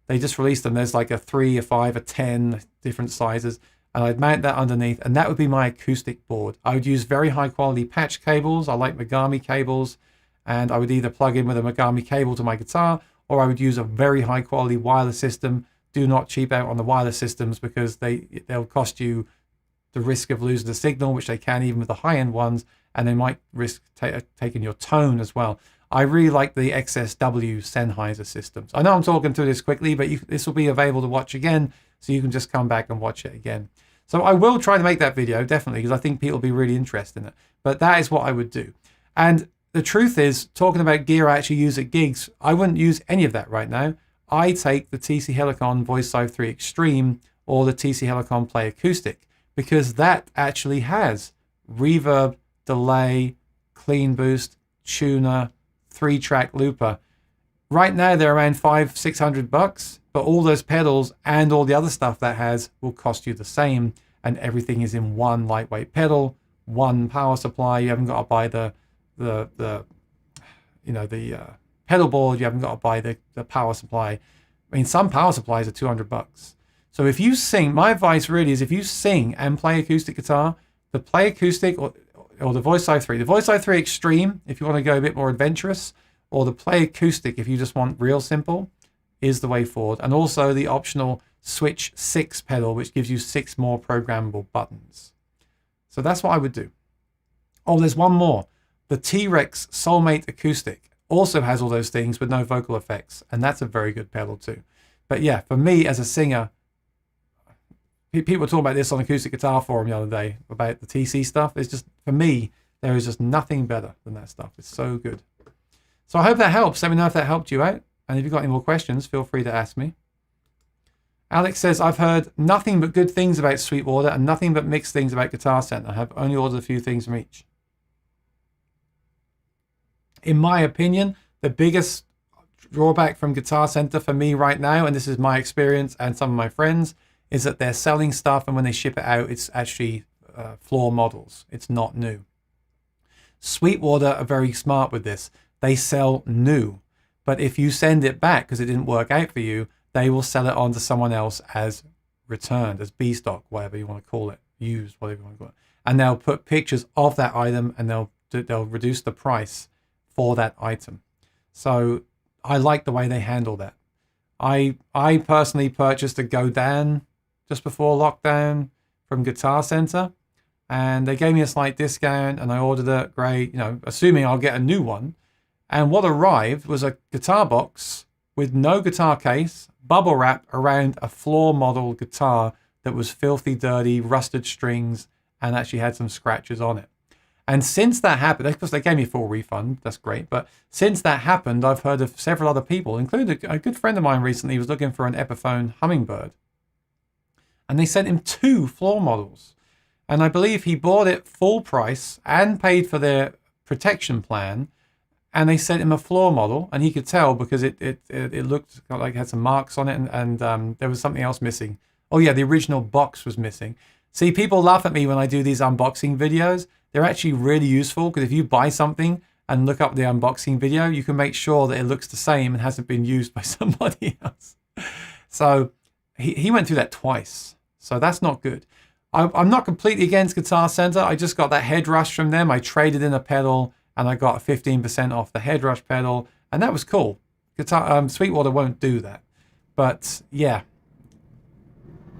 They just released them. There's like a 3, a 5, a 10, different sizes. And I'd mount that underneath, and that would be my acoustic board. I would use very high quality patch cables. I like Megami cables, and I would either plug in with a Megami cable to my guitar, or I would use a very high quality wireless system. Do not cheap out on the wireless systems, because they'll cost you the risk of losing the signal, which they can even with the high-end ones, and they might risk taking your tone as well. I really like the XSW Sennheiser systems. I know I'm talking through this quickly, but this will be available to watch again, so you can just come back and watch it again. So I will try to make that video, definitely, because I think people will be really interested in it. But that is what I would do. And the truth is, talking about gear I actually use at gigs, I wouldn't use any of that right now. I take the TC Helicon Voice Live 3 Extreme or the TC Helicon Play Acoustic, because that actually has reverb, delay, clean boost, tuner, 3-track looper. Right now they're around $500-600, but all those pedals and all the other stuff that has will cost you the same, and everything is in one lightweight pedal, one power supply. You haven't got to buy the pedal board. You haven't got to buy the power supply. I mean, some power supplies are $200. So if you sing, my advice really is, if you sing and play acoustic guitar, the Play Acoustic or the Voice Live 3. The Voice Live 3 Extreme, if you want to go a bit more adventurous, or the Play Acoustic, if you just want real simple, is the way forward. And also the optional Switch 6 pedal, which gives you 6 more programmable buttons. So that's what I would do. Oh, there's one more. The T-Rex Soulmate Acoustic also has all those things with no vocal effects, and that's a very good pedal too. But yeah, for me as a singer, people were talking about this on Acoustic Guitar Forum the other day about the TC stuff. It's just, for me, there is just nothing better than that stuff. It's so good. So I hope that helps. Let me know if that helped you out. And if you've got any more questions, feel free to ask me. Alex says, I've heard nothing but good things about Sweetwater and nothing but mixed things about Guitar Center. I have only ordered a few things from each. In my opinion, the biggest drawback from Guitar Center for me right now, and this is my experience and some of my friends, is that they're selling stuff, and when they ship it out, it's actually floor models. It's not new. Sweetwater are very smart with this. They sell new, but if you send it back because it didn't work out for you, they will sell it on to someone else as returned, as B stock, whatever you want to call it, used, whatever you want to call it. And they'll put pictures of that item, and they'll reduce the price for that item. So I like the way they handle that. I personally purchased a Godin just before lockdown from Guitar Center, and they gave me a slight discount, and I ordered it. Great, assuming I'll get a new one. And what arrived was a guitar box with no guitar case, bubble wrap around a floor model guitar that was filthy dirty, rusted strings, and actually had some scratches on it. And since that happened, of course they gave me a full refund, that's great, but since that happened, I've heard of several other people, including a good friend of mine recently who was looking for an Epiphone Hummingbird. And they sent him 2 floor models. And I believe he bought it full price and paid for their protection plan. And they sent him a floor model, and he could tell because it looked like it had some marks on it, and there was something else missing. Oh yeah, the original box was missing. See, people laugh at me when I do these unboxing videos. They're actually really useful, because if you buy something and look up the unboxing video, you can make sure that it looks the same and hasn't been used by somebody else. So he went through that twice. So that's not good. I'm not completely against Guitar Center. I just got that head rush from them. I traded in a pedal, and I got 15% off the head rush pedal, and that was cool. Sweetwater won't do that, but yeah,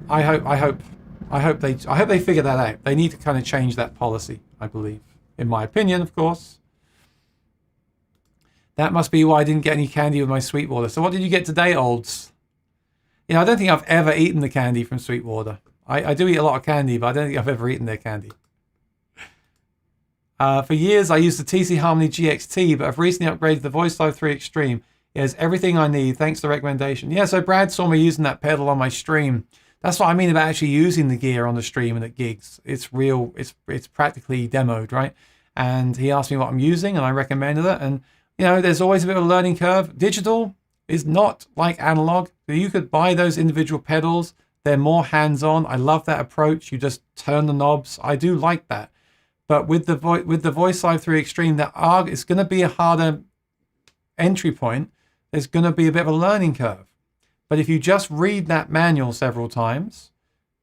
I hope they figure that out. They need to kind of change that policy, I believe, in my opinion, of course. That must be why I didn't get any candy with my Sweetwater. So what did you get today, Olds? I don't think I've ever eaten the candy from Sweetwater. I do eat a lot of candy, but I don't think I've ever eaten their candy. For years, I used the TC Harmony GXT, but I've recently upgraded the Voice Live 3 Extreme. It has everything I need. Thanks for the recommendation. Yeah, so Brad saw me using that pedal on my stream. That's what I mean about actually using the gear on the stream and at gigs. It's real. It's practically demoed, right? And he asked me what I'm using, and I recommended it. And, you know, there's always a bit of a learning curve. Digital is not like analog. You could buy those individual pedals. They're more hands-on. I love that approach. You just turn the knobs. I do like that. But with the Voice Live 3 Extreme, it's going to be a harder entry point. There's going to be a bit of a learning curve. But if you just read that manual several times,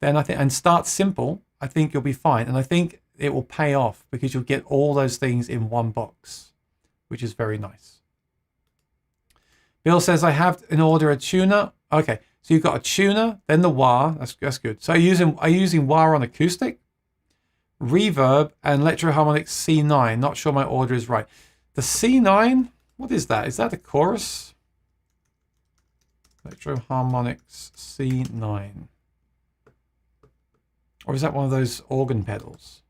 then I think, and start simple, I think you'll be fine. And I think it will pay off because you'll get all those things in one box, which is very nice. Bill says, I have in order a tuner. Okay, so you've got a tuner, then the wah. That's good. So are you using wah on acoustic, reverb, and Electro-Harmonix C9? Not sure my order is right. The C9, what is that? Is that a chorus? Electro-Harmonix C9. Or is that one of those organ pedals?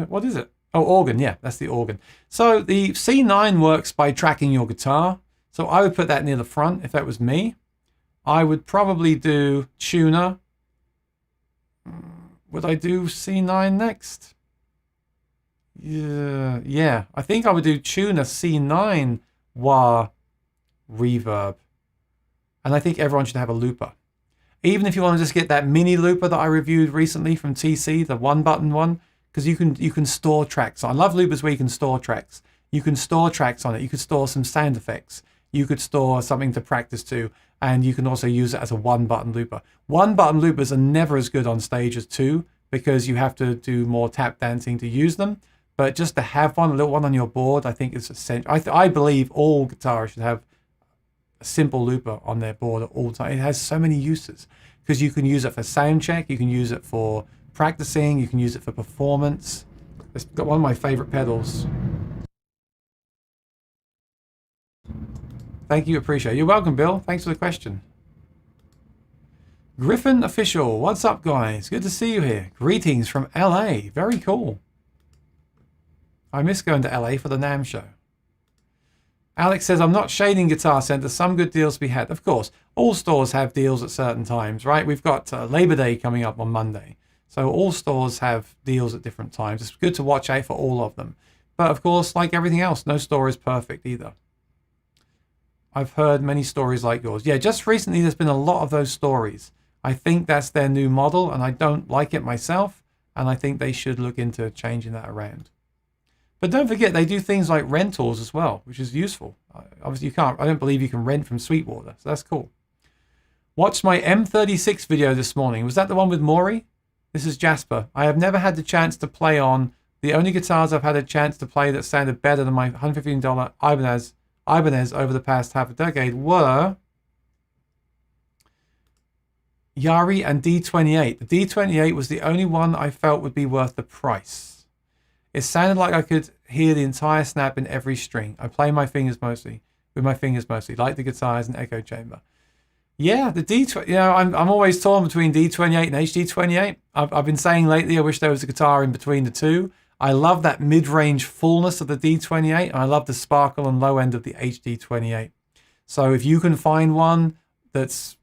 What is it? Oh, organ. Yeah, that's the organ. So the C9 works by tracking your guitar. So I would put that near the front if that was me. I would probably do tuner. Would I do C9 next? Yeah. I think I would do tuner, C9, wah, reverb. And I think everyone should have a looper. Even if you want to just get that mini looper that I reviewed recently from TC, the one button one, because you can store tracks. I love loopers where you can store tracks. You can store tracks on it. You could store some sound effects. You could store something to practice to, and you can also use it as a one button looper. One button loopers are never as good on stage as two because you have to do more tap dancing to use them. But just to have one, a little one on your board, I think is essential. I believe all guitarists should have a simple looper on their board at all times. It has so many uses because you can use it for sound check, you can use it for practicing, you can use it for performance. It's got one of my favorite pedals. Thank you, appreciate it. You're welcome, Bill. Thanks for the question. Griffin Official, what's up, guys? Good to see you here. Greetings from LA. Very cool. I miss going to LA for the NAMM show. Alex says, I'm not shading Guitar Center. Some good deals to be had. Of course, all stores have deals at certain times, right? We've got Labor Day coming up on Monday. So all stores have deals at different times. It's good to watch out for all of them. But of course, like everything else, no store is perfect either. I've heard many stories like yours. Yeah, just recently there's been a lot of those stories. I think that's their new model, and I don't like it myself, and I think they should look into changing that around. But don't forget, they do things like rentals as well, which is useful. Obviously, I don't believe you can rent from Sweetwater, so that's cool. Watched my M36 video this morning. Was that the one with Maury? This is Jasper. I have never had the chance to play on. The only guitars I've had a chance to play that sounded better than my $115 Ibanez over the past half a decade were Yari and D28. The D28 was the only one I felt would be worth the price. It sounded like I could hear the entire snap in every string. I play with my fingers mostly, like the guitars and echo chamber. Yeah, the D20. You know, I'm always torn between D28 and HD28. I've been saying lately I wish there was a guitar in between the two. I love that mid-range fullness of the D28, and I love the sparkle and low end of the HD28. So if you can find one that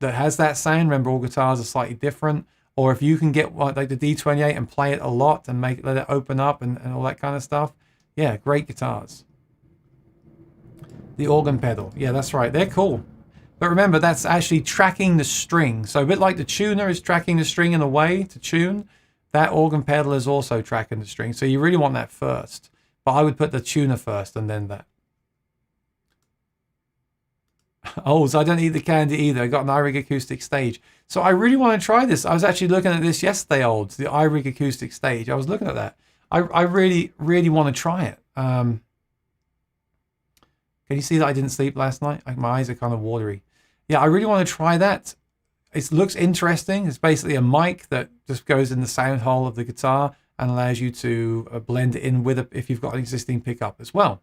has that sound, remember all guitars are slightly different, or if you can get like the D28 and play it a lot and let it open up and all that kind of stuff, yeah, great guitars. The organ pedal, yeah, that's right, they're cool. But remember, that's actually tracking the string. So a bit like the tuner is tracking the string in a way to tune, that organ pedal is also tracking the string. So you really want that first. But I would put the tuner first and then that. Oh, so I don't eat the candy either. I got an iRig acoustic stage. So I really want to try this. I was actually looking at this yesterday, the iRig acoustic stage. I was looking at that. I really, really want to try it. Can you see that I didn't sleep last night? My eyes are kind of watery. Yeah, I really want to try that. It looks interesting. It's basically a mic that just goes in the sound hole of the guitar and allows you to blend it in with it if you've got an existing pickup as well.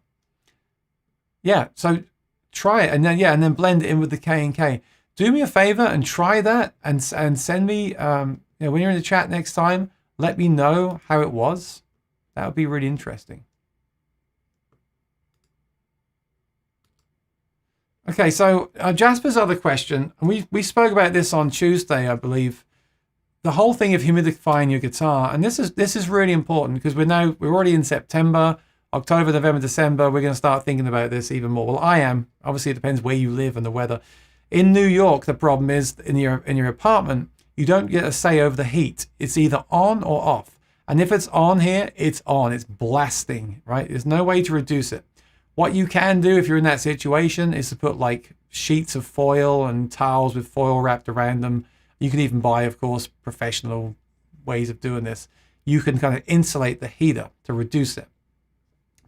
Yeah, so try it and then blend it in with the K&K. do me a favor and try that and send me, when you're in the chat next time, let me know how it was. That would be really interesting. Okay, so Jasper's other question, and we spoke about this on Tuesday, I believe, the whole thing of humidifying your guitar, and this is really important because we're already in September, October, November, December. We're going to start thinking about this even more. Well, I am. Obviously, it depends where you live and the weather. In New York, the problem is in your apartment, you don't get a say over the heat. It's either on or off, and if it's on here, it's on. It's blasting, right? There's no way to reduce it. What you can do if you're in that situation is to put like sheets of foil and towels with foil wrapped around them. You can even buy, of course, professional ways of doing this. You can kind of insulate the heater to reduce it.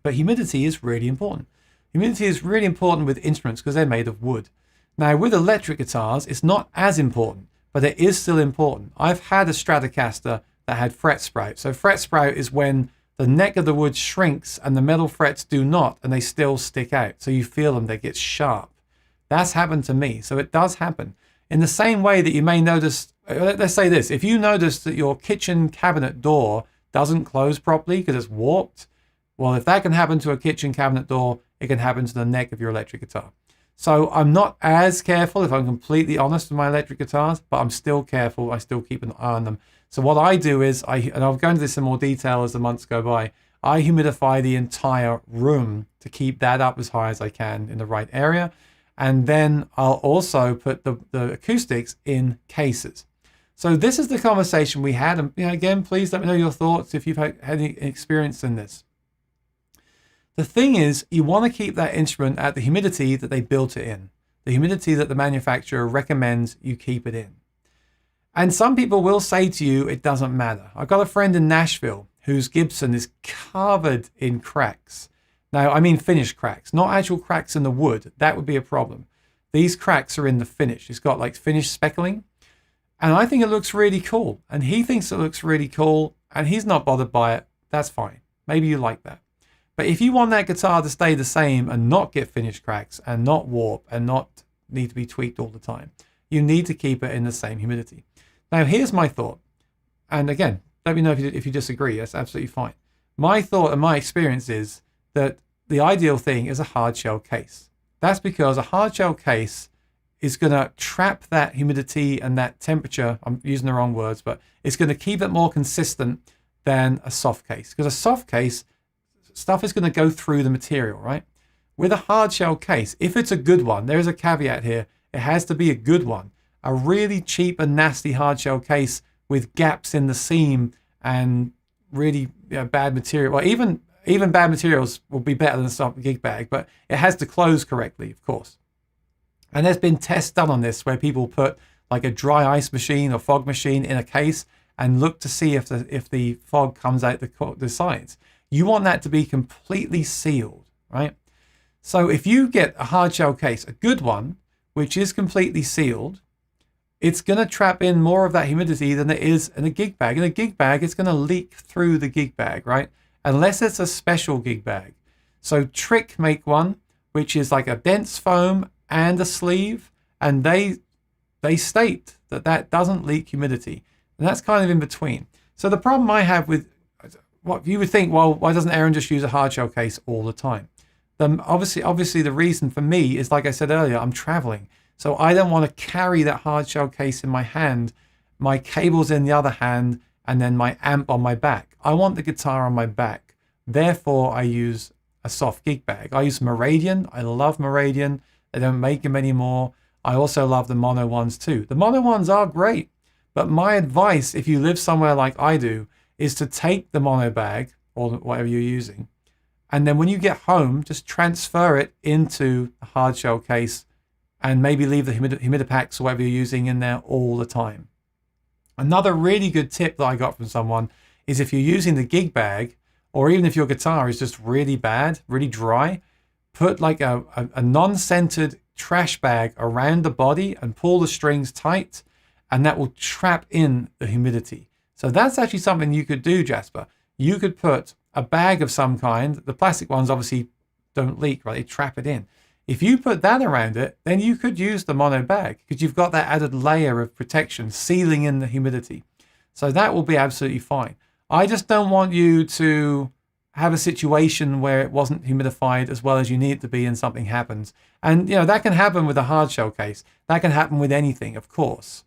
But humidity is really important. Humidity is really important with instruments because they're made of wood. Now, with electric guitars, it's not as important, but it is still important. I've had a Stratocaster that had fret sprout. So fret sprout is when the neck of the wood shrinks and the metal frets do not, and they still stick out. So you feel them, they get sharp. That's happened to me. So it does happen. In the same way that you may notice, let's say this, if you notice that your kitchen cabinet door doesn't close properly because it's warped, well, if that can happen to a kitchen cabinet door, it can happen to the neck of your electric guitar. So I'm not as careful, if I'm completely honest, with my electric guitars, but I'm still careful. I still keep an eye on them. So what I do is, and I'll go into this in more detail as the months go by, I humidify the entire room to keep that up as high as I can in the right area. And then I'll also put the acoustics in cases. So this is the conversation we had. And again, please let me know your thoughts if you've had any experience in this. The thing is, you want to keep that instrument at the humidity that they built it in, the humidity that the manufacturer recommends you keep it in. And some people will say to you, it doesn't matter. I've got a friend in Nashville whose Gibson is covered in cracks. Now, I mean finished cracks, not actual cracks in the wood. That would be a problem. These cracks are in the finish. It's got like finished speckling. And I think it looks really cool. And he thinks it looks really cool. And he's not bothered by it. That's fine. Maybe you like that. But if you want that guitar to stay the same and not get finished cracks and not warp and not need to be tweaked all the time, you need to keep it in the same humidity. Now, here's my thought. And again, let me know if you disagree. That's absolutely fine. My thought and my experience is that the ideal thing is a hard shell case. That's because a hard shell case is going to trap that humidity and that temperature. I'm using the wrong words, but it's going to keep it more consistent than a soft case. Because a soft case, stuff is going to go through the material, right? With a hard shell case, if it's a good one, there is a caveat here. It has to be a good one. A really cheap and nasty hard shell case with gaps in the seam and really bad material. Well, even bad materials will be better than a soft gig bag, but it has to close correctly, of course. And there's been tests done on this where people put like a dry ice machine or fog machine in a case and look to see if the fog comes out the sides. You want that to be completely sealed, right? So if you get a hard shell case, a good one, which is completely sealed, it's going to trap in more of that humidity than it is in a gig bag. In a gig bag, it's going to leak through the gig bag, right? Unless it's a special gig bag. So Trick make one, which is like a dense foam and a sleeve, and they state that doesn't leak humidity. And that's kind of in between. So the problem I have with what you would think, well, why doesn't Aaron just use a hard shell case all the time? Obviously the reason for me is, like I said earlier, I'm traveling. So I don't want to carry that hard shell case in my hand, my cables in the other hand, and then my amp on my back. I want the guitar on my back. Therefore, I use a soft gig bag. I use Meridian. I love Meridian. They don't make them anymore. I also love the mono ones too. The mono ones are great, but my advice, if you live somewhere like I do, is to take the mono bag or whatever you're using, and then when you get home, just transfer it into a hard shell case and maybe leave the humidipacks or whatever you're using in there all the time. Another really good tip that I got from someone is if you're using the gig bag, or even if your guitar is just really bad, really dry, put like a non-centered trash bag around the body and pull the strings tight, and that will trap in the humidity. So that's actually something you could do, Jasper. You could put a bag of some kind. The plastic ones obviously don't leak, right? They trap it in. If you put that around it, then you could use the mono bag because you've got that added layer of protection sealing in the humidity. So that will be absolutely fine. I just don't want you to have a situation where it wasn't humidified as well as you need it to be and something happens. And that can happen with a hard shell case. That can happen with anything, of course.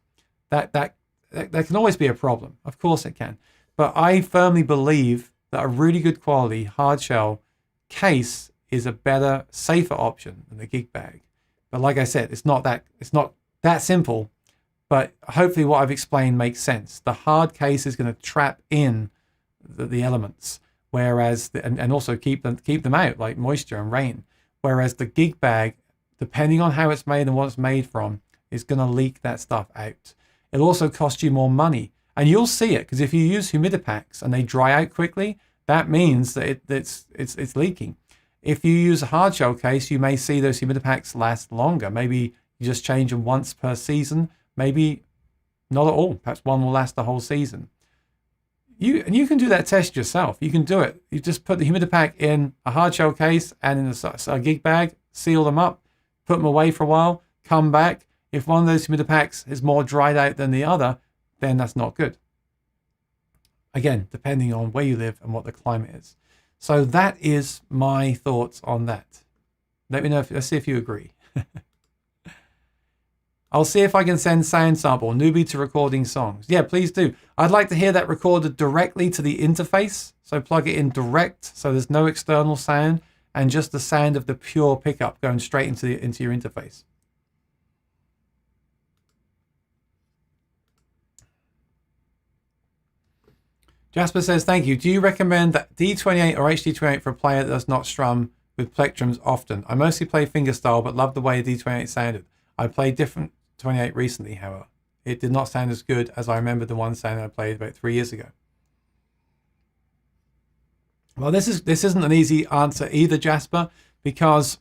That can always be a problem. Of course it can. But I firmly believe that a really good quality hard shell case is a better, safer option than the gig bag. But like I said, it's not that simple. But hopefully what I've explained makes sense. The hard case is going to trap in the elements, whereas and also keep them out, like moisture and rain. Whereas the gig bag, depending on how it's made and what it's made from, is going to leak that stuff out. It'll also cost you more money, and you'll see it because if you use humidipacks and they dry out quickly, that means that it's leaking. If you use a hard shell case, you may see those humidipacks last longer. Maybe you just change them once per season. Maybe not at all. Perhaps one will last the whole season. You can do that test yourself. You can do it. You just put the humidipack in a hard shell case and in a gig bag, seal them up, put them away for a while, come back. If one of those humidipacks is more dried out than the other, then that's not good. Again, depending on where you live and what the climate is. So that is my thoughts on that. Let me know let's see if you agree. I'll see if I can send sound sample newbie to recording songs. Yeah, please do. I'd like to hear that recorded directly to the interface. So plug it in direct, so there's no external sound and just the sound of the pure pickup going straight into your interface. Jasper says, thank you. Do you recommend that D28 or HD28 for a player that does not strum with plectrums often? I mostly play fingerstyle, but love the way D28 sounded. I played different 28 recently, however. It did not sound as good as I remember the one sound I played about 3 years ago. Well, this isn't an easy answer either, Jasper, because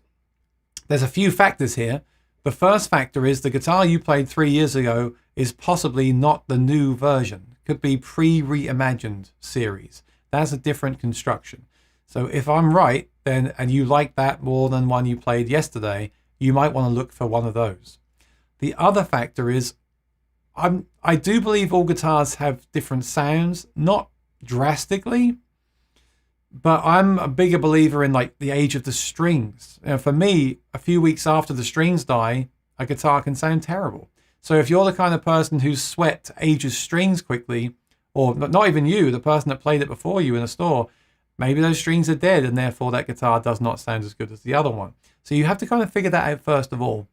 there's a few factors here. The first factor is the guitar you played 3 years ago is possibly not the new version. Could be pre-reimagined series. That's a different construction. So if I'm right, then and you like that more than one you played yesterday, you might want to look for one of those. The other factor is I do believe all guitars have different sounds, not drastically, but I'm a bigger believer in like the age of the strings. For me, a few weeks after the strings die, a guitar can sound terrible. So if you're the kind of person who sweat ages strings quickly, or not even you, the person that played it before you in a store, maybe those strings are dead and therefore that guitar does not sound as good as the other one. So you have to kind of figure that out first of all.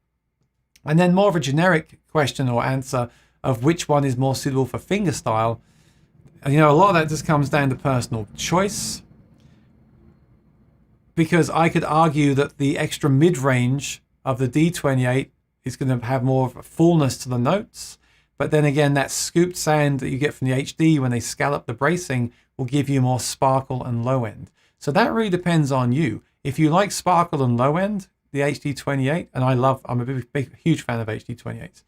And then more of a generic question or answer of which one is more suitable for fingerstyle. And a lot of that just comes down to personal choice. Because I could argue that the extra mid-range of the D28 is going to have more of a fullness to the notes. But then again, that scooped sound that you get from the HD when they scallop the bracing will give you more sparkle and low end. So that really depends on you. If you like sparkle and low end, the HD28, and I'm a huge fan of HD28s.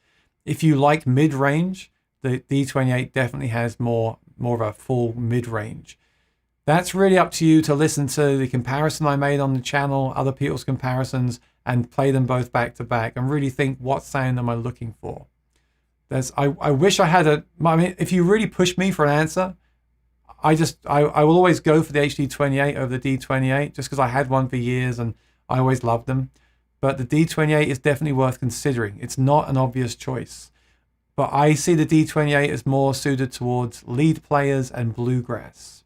If you like mid-range, the D28 definitely has more of a full mid-range. That's really up to you to listen to the comparison I made on the channel, other people's comparisons, and play them both back to back and really think, what sound am I looking for? I wish I had if you really push me for an answer, I will always go for the HD28 over the D28 just because I had one for years and I always loved them. But the D28 is definitely worth considering. It's not an obvious choice. But I see the D28 as more suited towards lead players and bluegrass.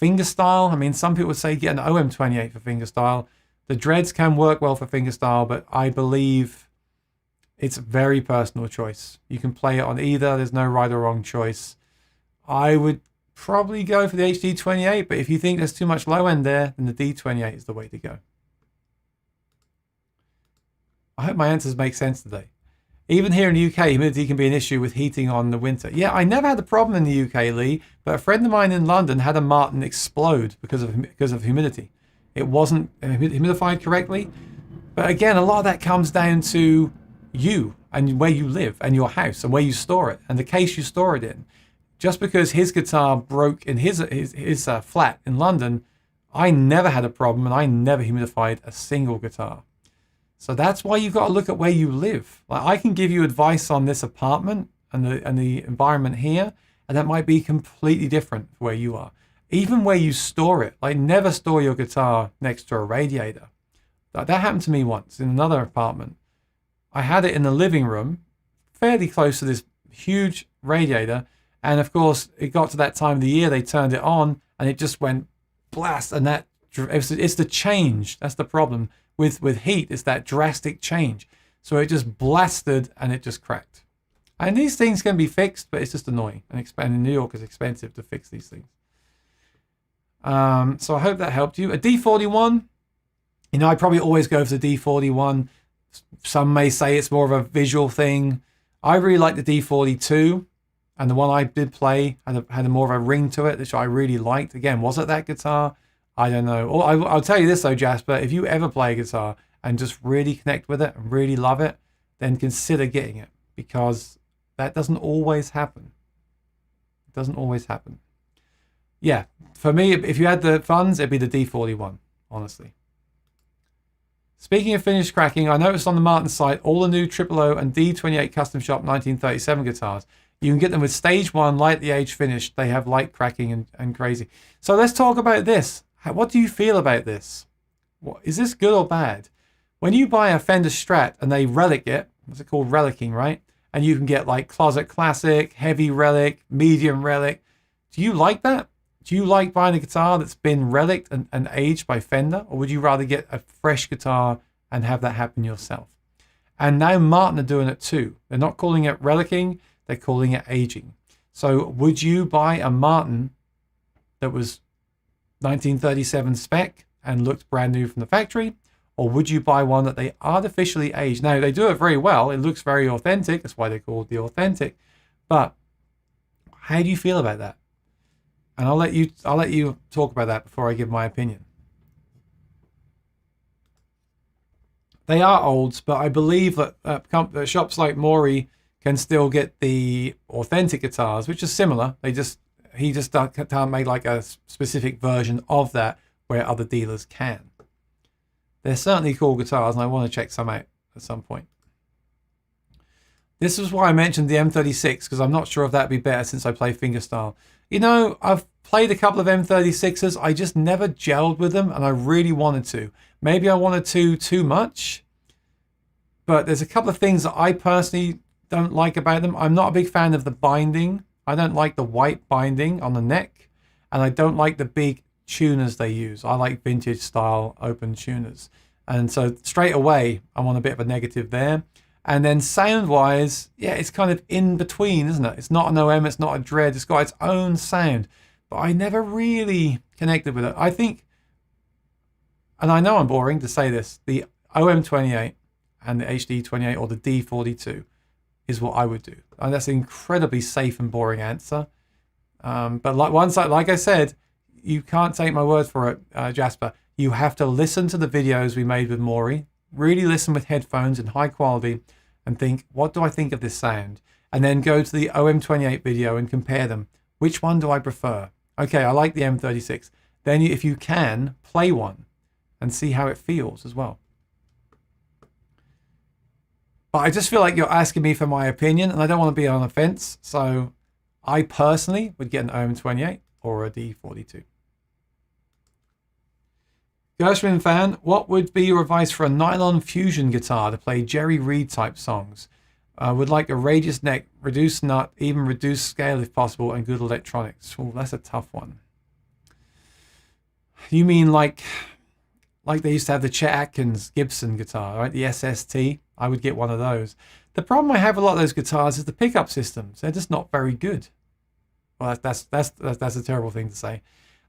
Fingerstyle, some people would say get an OM28 for fingerstyle. The dreads can work well for fingerstyle, but I believe it's a very personal choice. You can play it on either. There's no right or wrong choice. I would probably go for the HD28, but if you think there's too much low end there, then the D28 is the way to go. I hope my answers make sense today. Even here in the UK, humidity can be an issue with heating on the winter. Yeah, I never had a problem in the UK, Lee, but a friend of mine in London had a Martin explode because of humidity. It wasn't humidified correctly. But again, a lot of that comes down to you and where you live and your house and where you store it and the case you store it in. Just because his guitar broke in his flat in London, I never had a problem and I never humidified a single guitar. So that's why you've got to look at where you live. Like, I can give you advice on this apartment and the environment here, and that might be completely different where you are. Even where you store it. Like, never store your guitar next to a radiator. That happened to me once in another apartment. I had it in the living room, fairly close to this huge radiator, and of course it got to that time of the year, they turned it on and it just went blast. And it's the change, that's the problem with heat, it's that drastic change. So it just blasted and it just cracked. And these things can be fixed, but it's just annoying, and in New York it's expensive to fix these things. So I hope that helped you. A D41, I probably always go for the D41. Some may say it's more of a visual thing. I really like the D42, and the one I did play had a more of a ring to it, which I really liked. Again, was it that guitar? I don't know. I'll tell you this though, Jasper, if you ever play a guitar and just really connect with it and really love it, then consider getting it, because that doesn't always happen. It doesn't always happen. Yeah, for me, if you had the funds, it'd be the D41, honestly. Speaking of finished cracking, I noticed on the Martin site all the new 000 and D28 Custom Shop 1937 guitars. You can get them with stage 1, lightly aged finished. They have light cracking and crazy. So let's talk about this. What do you feel about this? Is this good or bad? When you buy a Fender Strat and they relic it, what's it called, relicking, right? And you can get like Closet Classic, Heavy Relic, Medium Relic. Do you like that? Do you like buying a guitar that's been relicked and aged by Fender? Or would you rather get a fresh guitar and have that happen yourself? And now Martin are doing it too. They're not calling it relicking, they're calling it aging. So would you buy a Martin that was 1937 spec and looked brand new from the factory? Or would you buy one that they artificially aged? Now, they do it very well. It looks very authentic. That's why they call it the authentic. But how do you feel about that? And I'll let you talk about that before I give my opinion. They are olds, but I believe that shops like Maury can still get the authentic guitars, which are similar. He just can't make like a specific version of that where other dealers can. They're certainly cool guitars, and I want to check some out at some point. This is why I mentioned the M36, because I'm not sure if that'd be better since I play fingerstyle. I've played a couple of M36s. I just never gelled with them, and I really wanted to. Maybe I wanted to too much, but there's a couple of things that I personally don't like about them. I'm not a big fan of the binding. I don't like the white binding on the neck, and I don't like the big tuners they use. I like vintage style open tuners. And so straight away, I'm on a bit of a negative there. And then sound wise, yeah, it's kind of in between, isn't it? It's not an OM, it's not a Dread, it's got its own sound. But I never really connected with it. I think, and I know I'm boring to say this, the OM28 and the HD28 or the D42 is what I would do. And that's an incredibly safe and boring answer. But like I said, you can't take my word for it, Jasper. You have to listen to the videos we made with Maury. Really listen with headphones in high quality and think, what do I think of this sound? And then go to the OM28 video and compare them. Which one do I prefer? Okay, I like the M36. Then if you can, play one and see how it feels as well. But I just feel like you're asking me for my opinion, and I don't want to be on the fence. So I personally would get an OM28 or a D42. Gershwin fan, what would be your advice for a nylon fusion guitar to play Jerry Reed type songs? Would like a radius neck, reduced nut, even reduced scale if possible, and good electronics. Oh, that's a tough one. You mean like they used to have the Chet Atkins Gibson guitar, right? The SST. I would get one of those. The problem I have with a lot of those guitars is the pickup systems. They're just not very good. Well, that's a terrible thing to say.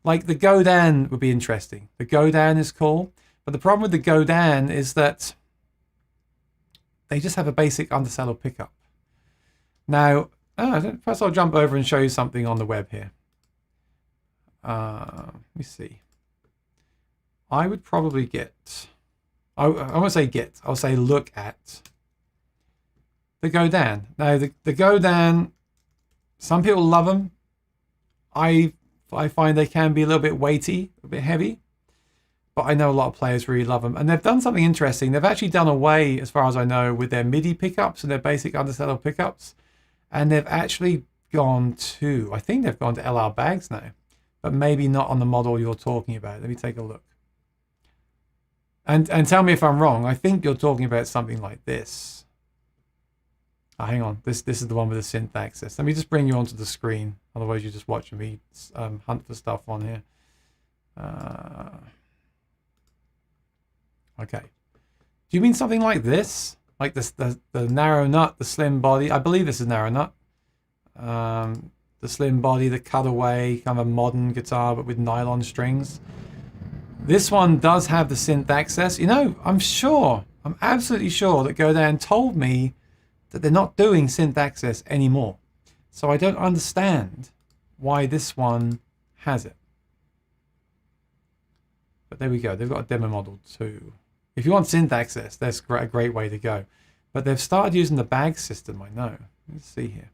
Like the Godin would be interesting. The Godin is cool, but the problem with the Godin is that they just have a basic undersaddle pickup. Now, first I'll jump over and show you something on the web here. Let me see. I would probably get, I won't say get, I'll say look at the Godin. Now, the Godin, some people love them. I find they can be a little bit weighty, a bit heavy. but I know a lot of players really love them. And they've done something interesting. They've actually done away, as far as I know, with their MIDI pickups and their basic undersaddle pickups. And they've actually gone to, I think they've gone to LR bags now, but maybe not on the model you're talking about. Let me take a look. And tell me if I'm wrong. I think you're talking about something like this. Oh, hang on. This is the one with the synth access. Let me just bring you onto the screen. Otherwise, you're just watching me hunt for stuff on here. Okay. Do you mean something like this? Like this, the narrow nut, the slim body? I believe this is narrow nut. The slim body, the cutaway, kind of a modern guitar, but with nylon strings. This one does have the synth access. You know, I'm absolutely sure that Godin told me that they're not doing synth access anymore. So I don't understand why this one has it. But there we go. They've got a demo model too. If you want synth access, that's a great way to go. But they've started using the bag system, I know. Let's see here.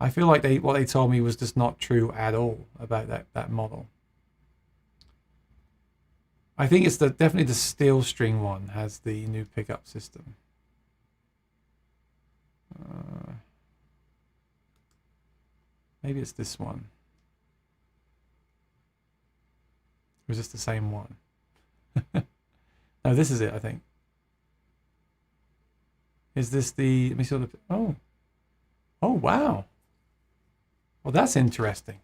I feel like what they told me was just not true at all about that model. I think it's definitely the steel string one has the new pickup system. Maybe it's this one. Or is this the same one? No, this is it, I think. Is this the... Let me see what the... Oh. Oh, wow. Well, that's interesting.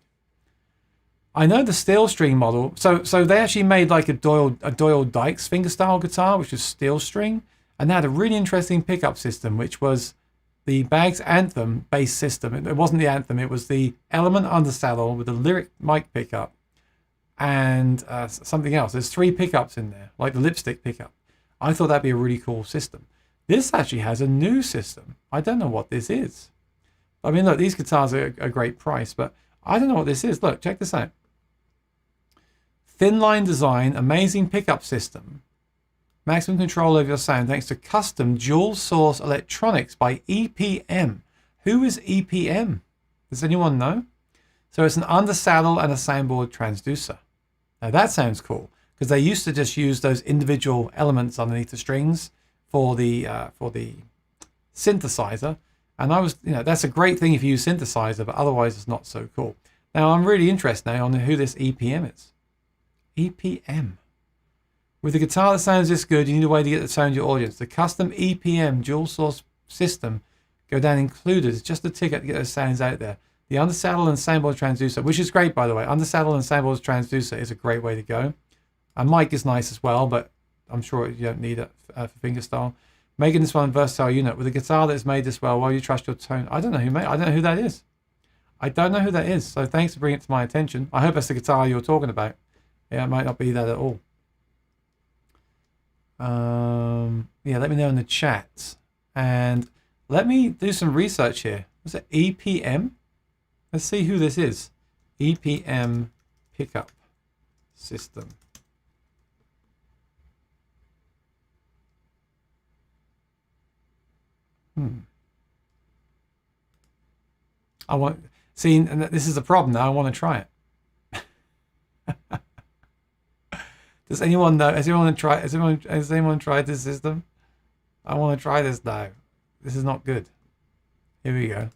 I know the steel string model. So they actually made like a Doyle Dykes fingerstyle guitar, which was steel string. And they had a really interesting pickup system, which was the Baggs Anthem bass system. It wasn't the Anthem. It was the Element undersaddle with the Lyric mic pickup. And something else. There's 3 pickups in there, like the lipstick pickup. I thought that'd be a really cool system. This actually has a new system. I don't know what this is. I mean, look, these guitars are a great price, but I don't know what this is. Look, check this out. Thin line design, amazing pickup system. Maximum control over your sound thanks to custom dual source electronics by EPM. Who is EPM? Does anyone know? So it's an undersaddle and a soundboard transducer. Now that sounds cool because they used to just use those individual elements underneath the strings for the synthesizer. And that's a great thing if you use synthesizer, but otherwise it's not so cool. Now I'm really interested now on who this EPM is. EPM. With a guitar that sounds this good, you need a way to get the tone to your audience. The custom EPM dual source system Godin included is just a ticket to get those sounds out there. The undersaddle and soundboard transducer, which is great by the way. Undersaddle and soundboard transducer is a great way to go. And mic is nice as well, but I'm sure you don't need it for fingerstyle. Making this one a versatile unit with a guitar that is made this well while you trust your tone. I don't know who that is. I don't know who that is. So thanks for bringing it to my attention. I hope that's the guitar you're talking about. Yeah, it might not be that at all. Yeah, let me know in the chat. And let me do some research here. Was it EPM? Let's see who this is. EPM pickup system. And this is the problem now. I want to try it. Does anyone know? Has anyone tried this system? I want to try this now. This is not good. Here we go.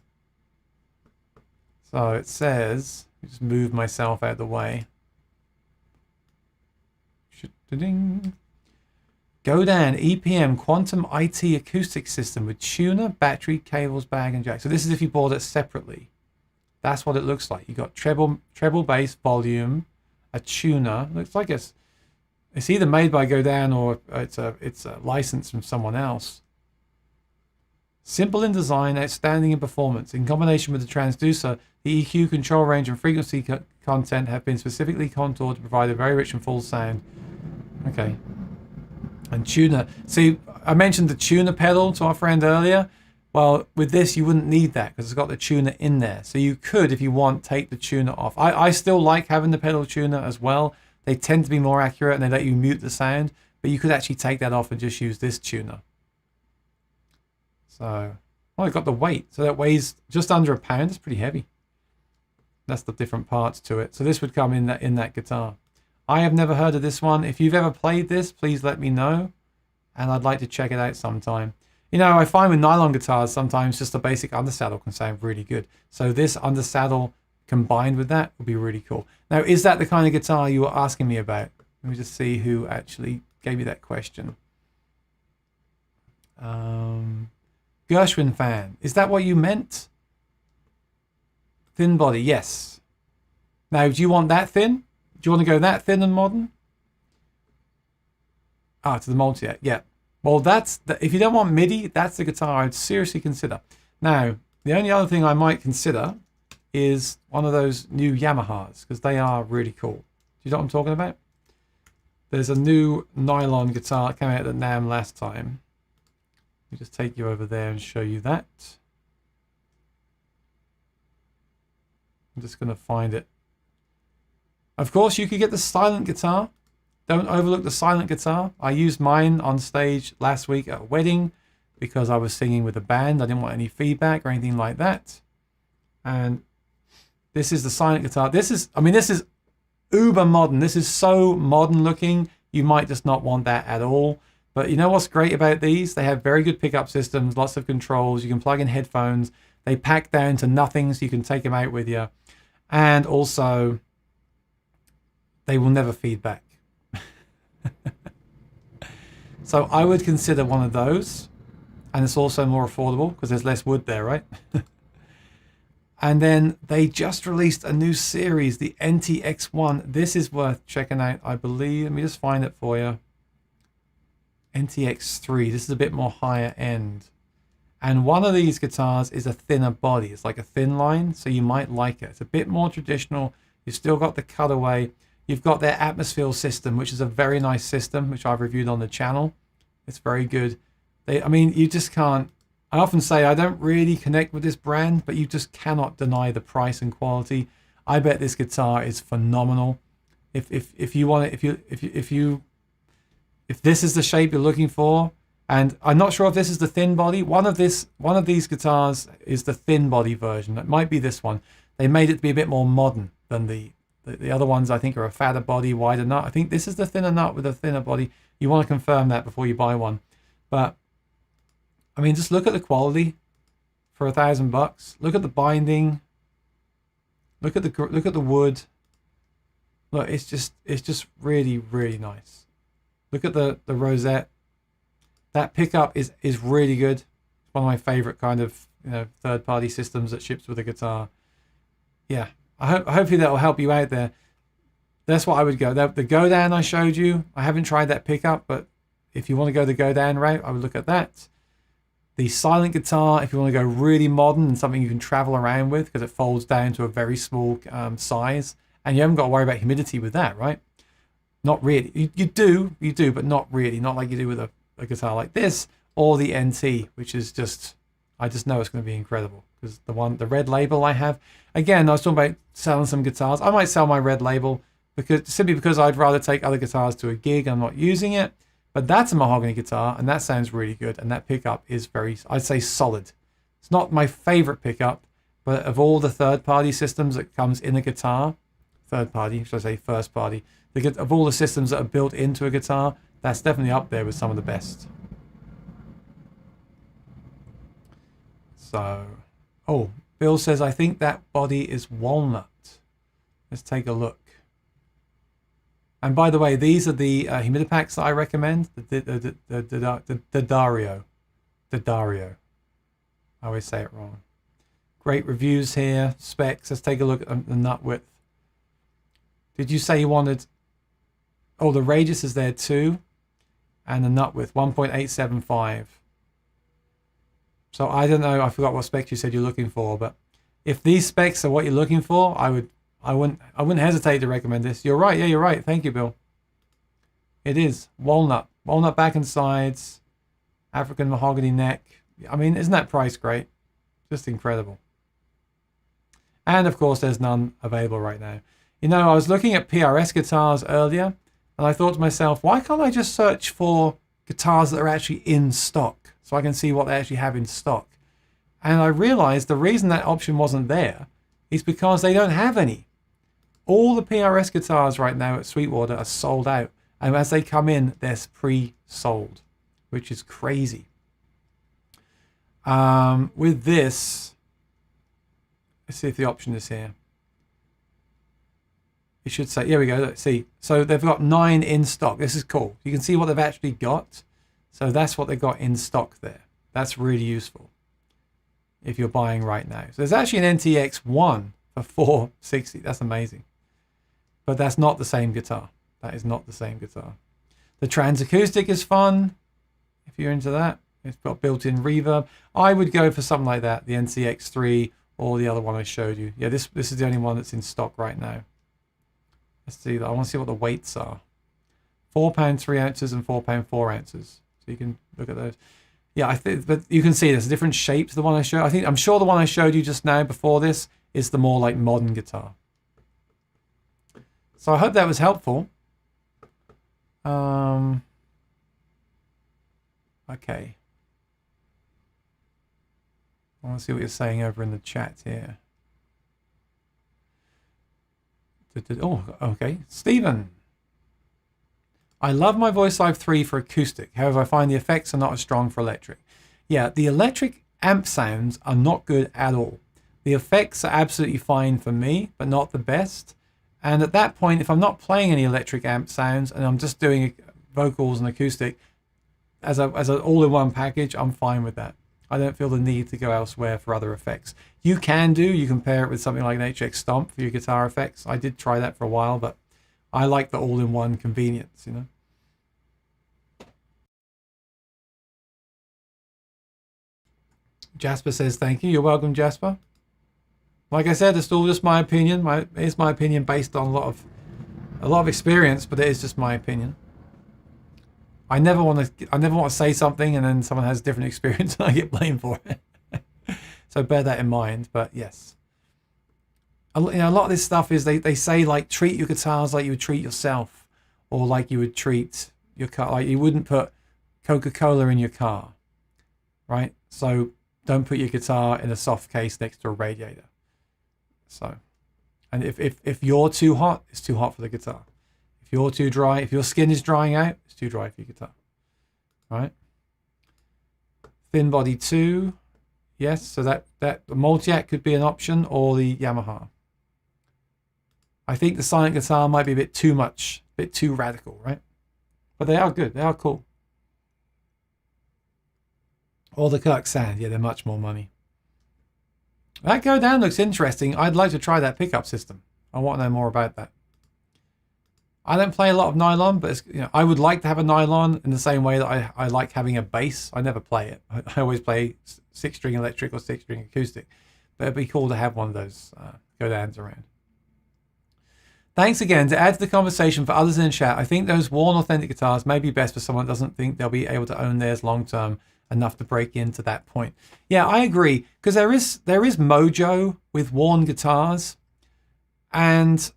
So it says, let me just move myself out of the way. Godin EPM Quantum IT acoustic system with tuner, battery, cables, bag, and jack. So this is if you bought it separately. That's what it looks like. You got treble bass, volume, a tuner. Looks like it's either made by Godin or it's a license from someone else. Simple in design, outstanding in performance. In combination with the transducer, the EQ control range and frequency content have been specifically contoured to provide a very rich and full sound. Okay. And tuner. See, I mentioned the tuner pedal to our friend earlier. Well, with this, you wouldn't need that because it's got the tuner in there. So you could, if you want, take the tuner off. I still like having the pedal tuner as well. They tend to be more accurate and they let you mute the sound. But you could actually take that off and just use this tuner. So, oh, I got the weight. So that weighs just under a pound. It's pretty heavy. That's the different parts to it. So this would come in that guitar. I have never heard of this one. If you've ever played this, please let me know, and I'd like to check it out sometime. You know, I find with nylon guitars, sometimes just a basic undersaddle can sound really good. So this undersaddle combined with that would be really cool. Now, is that the kind of guitar you were asking me about? Let me just see who actually gave me that question. Gershwin fan. Is that what you meant? Thin body, yes. Now, do you want that thin? Do you want to go that thin and modern? Ah, to the multi, yeah. Well, if you don't want MIDI, that's the guitar I'd seriously consider. Now, the only other thing I might consider is one of those new Yamahas, because they are really cool. Do you know what I'm talking about? There's a new nylon guitar that came out at NAMM last time. Let me just take you over there and show you that. I'm just going to find it. Of course, you could get the silent guitar. Don't overlook the silent guitar. I used mine on stage last week at a wedding because I was singing with a band. I didn't want any feedback or anything like that. And this is the silent guitar. This is uber modern. This is so modern looking. You might just not want that at all. But you know what's great about these? They have very good pickup systems, lots of controls. You can plug in headphones. They pack down to nothing, so you can take them out with you. And also, they will never feed back. So I would consider one of those, and it's also more affordable because there's less wood there, right? And then they just released a new series, the NTX1. This is worth checking out, I believe. Let me just find it for you. NTX3. This is a bit more higher end. And one of these guitars is a thinner body. It's like a thin line, so you might like it. It's a bit more traditional. You've still got the cutaway. You've got their atmosphere system, which is a very nice system, which I've reviewed on the channel. It's very good. You just can't. I often say I don't really connect with this brand, but you just cannot deny the price and quality. I bet this guitar is phenomenal. If you want it, if this is the shape you're looking for, and I'm not sure if this is the thin body. One of these guitars is the thin body version. It might be this one. They made it to be a bit more modern than the other ones. I think are a fatter body, wider nut. I think this is the thinner nut with a thinner body. You want to confirm that before you buy one. But I mean, just look at the quality for $1,000. Look at the binding. Look at the wood. Look, it's just really, really nice. Look at the rosette. That pickup is really good. It's one of my favorite kind of third-party systems that ships with a guitar. Yeah, hopefully that will help you out there. That's what I would go. The go down I showed you, I haven't tried that pickup, but if you want to go the go down route, I would look at that. The silent guitar, if you want to go really modern and something you can travel around with, because it folds down to a very small size, and you haven't got to worry about humidity with that, right? Not really. You do, but not really. Not like you do with a guitar like this or the NT, which is just, I just know it's going to be incredible. Because the red label I have, again, I was talking about selling some guitars. I might sell my red label simply because I'd rather take other guitars to a gig. I'm not using it, but that's a mahogany guitar, and that sounds really good. And that pickup is very, I'd say, solid. It's not my favorite pickup, but of all the third-party systems that comes in a guitar, third-party, should I say first-party, of all the systems that are built into a guitar, that's definitely up there with some of the best. So, oh, Bill says, I think that body is walnut. Let's take a look. And by the way, these are the humidipacks that I recommend. The Dario. I always say it wrong. Great reviews here. Specs. Let's take a look at the nut width. Did you say you wanted... Oh, the radius is there too. And the nut width, 1.875. So I don't know. I forgot what specs you said you're looking for. But if these specs are what you're looking for, I wouldn't hesitate to recommend this. You're right. Yeah, you're right. Thank you, Bill. It is walnut back and sides, African mahogany neck. I mean, isn't that price great? Just incredible. And of course, there's none available right now. You know, I was looking at PRS guitars earlier, and I thought to myself, why can't I just search for guitars that are actually in stock so I can see what they actually have in stock? And I realized the reason that option wasn't there is because they don't have any. all the PRS guitars right now at Sweetwater are sold out. And as they come in, they're pre-sold, which is crazy. With this, let's see if the option is here. It should say, here we go, let's see. So they've got 9 in stock. This is cool. You can see what they've actually got. So that's what they've got in stock there. That's really useful if you're buying right now. So there's actually an NTX1 for $460. That's amazing. But that's not the same guitar. That is not the same guitar. The Trans Acoustic is fun if you're into that. It's got built-in reverb. I would go for something like that, the NCX3 or the other one I showed you. Yeah, this is the only one that's in stock right now. Let's see. I want to see what the weights are. £4 3 ounces and £4 4 ounces. So you can look at those. Yeah, I think, but you can see there's a different shape to the one I showed. I'm sure the one I showed you just now before this is the more like modern guitar. So I hope that was helpful. Okay. I want to see what you're saying over in the chat here. Oh, okay. Stephen. I love my Voice Live 3 for acoustic. However, I find the effects are not as strong for electric. Yeah, the electric amp sounds are not good at all. The effects are absolutely fine for me, but not the best. And at that point, if I'm not playing any electric amp sounds and I'm just doing vocals and acoustic as an all-in-one package, I'm fine with that. I don't feel the need to go elsewhere for other effects. You can pair it with something like an HX Stomp for your guitar effects. I did try that for a while, but I like the all-in-one convenience, you know. Jasper says thank you. You're welcome, Jasper. Like I said, it's all just my opinion. It's my opinion based on a lot of experience, but it is just my opinion. I never want to say something and then someone has different experience and I get blamed for it. So bear that in mind. But yes, a lot of this stuff is they say like treat your guitars like you would treat yourself, or like you would treat your car. Like you wouldn't put Coca-Cola in your car, right? So don't put your guitar in a soft case next to a radiator. So, and if you're too hot, it's too hot for the guitar. If you're too dry, if your skin is drying out, it's too dry for your guitar. Right? Thin body 2. Yes, so that the Multiac could be an option, or the Yamaha. I think the silent guitar might be a bit too much, a bit too radical, right? But they are good. They are cool. Or the Kirk Sand. Yeah, they're much more money. That Go Down looks interesting. I'd like to try that pickup system. I want to know more about that. I don't play a lot of nylon, but I would like to have a nylon in the same way that I like having a bass. I never play it. I always play 6-string electric or 6-string acoustic. But it'd be cool to have one of those Go Downs around. Thanks again. To add to the conversation for others in the chat, I think those worn authentic guitars may be best for someone who doesn't think they'll be able to own theirs long term enough to break into that point. Yeah, I agree, because there is mojo with worn guitars, and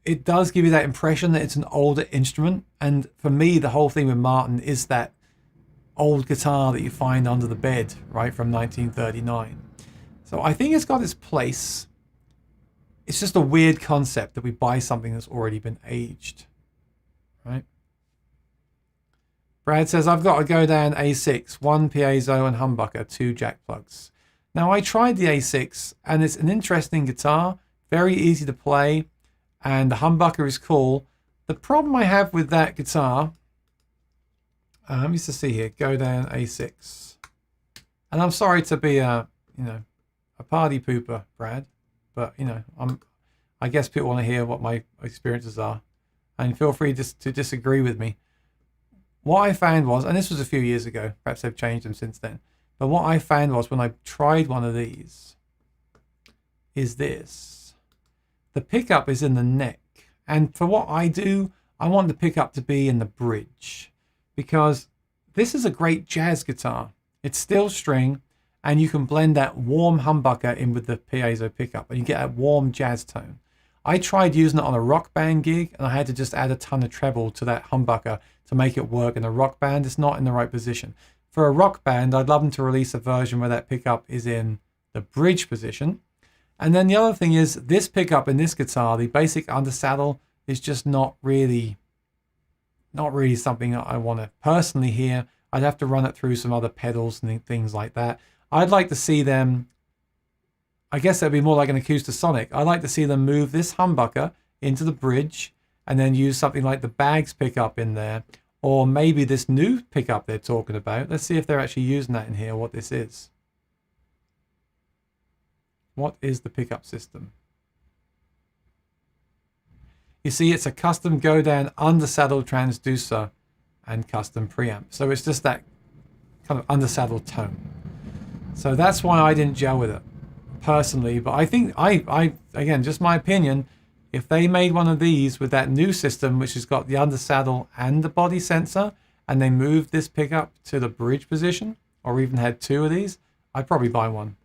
it does give you that impression that it's an older instrument. And for me, the whole thing with Martin is that old guitar that you find under the bed, right, from 1939. So I think it's got its place. It's just a weird concept that we buy something that's already been aged, right? Brad says, I've got a Go Down A6, 1 piezo and humbucker, 2 jack plugs. Now, I tried the A6, and it's an interesting guitar, very easy to play, and the humbucker is cool. The problem I have with that guitar, let me just see here, Go Down A6. And I'm sorry to be a party pooper, Brad, but, I guess people want to hear what my experiences are, and feel free to disagree with me. What I found was, and this was a few years ago, perhaps they've changed them since then, but what I found was when I tried one of these, is this. The pickup is in the neck. And for what I do, I want the pickup to be in the bridge, because this is a great jazz guitar. It's steel string, and you can blend that warm humbucker in with the piezo pickup, and you get a warm jazz tone. I tried using it on a rock band gig, and I had to just add a ton of treble to that humbucker to make it work in a rock band. It's not in the right position. For a rock band, I'd love them to release a version where that pickup is in the bridge position. And then the other thing is this pickup in this guitar, the basic undersaddle, is just not really something that I want to personally hear. I'd have to run it through some other pedals and things like that. I'd like to see them, I guess that'd be more like an Acoustasonic. I'd like to see them move this humbucker into the bridge and then use something like the Bags pickup in there, or maybe this new pickup they're talking about. Let's see if they're actually using that in here, what this is. What is the pickup system? You see, it's a custom go-down undersaddle transducer and custom preamp. So it's just that kind of undersaddle tone. So that's why I didn't gel with it personally. But I think, again, just my opinion, if they made one of these with that new system, which has got the undersaddle and the body sensor, and they moved this pickup to the bridge position, or even had two of these, I'd probably buy one.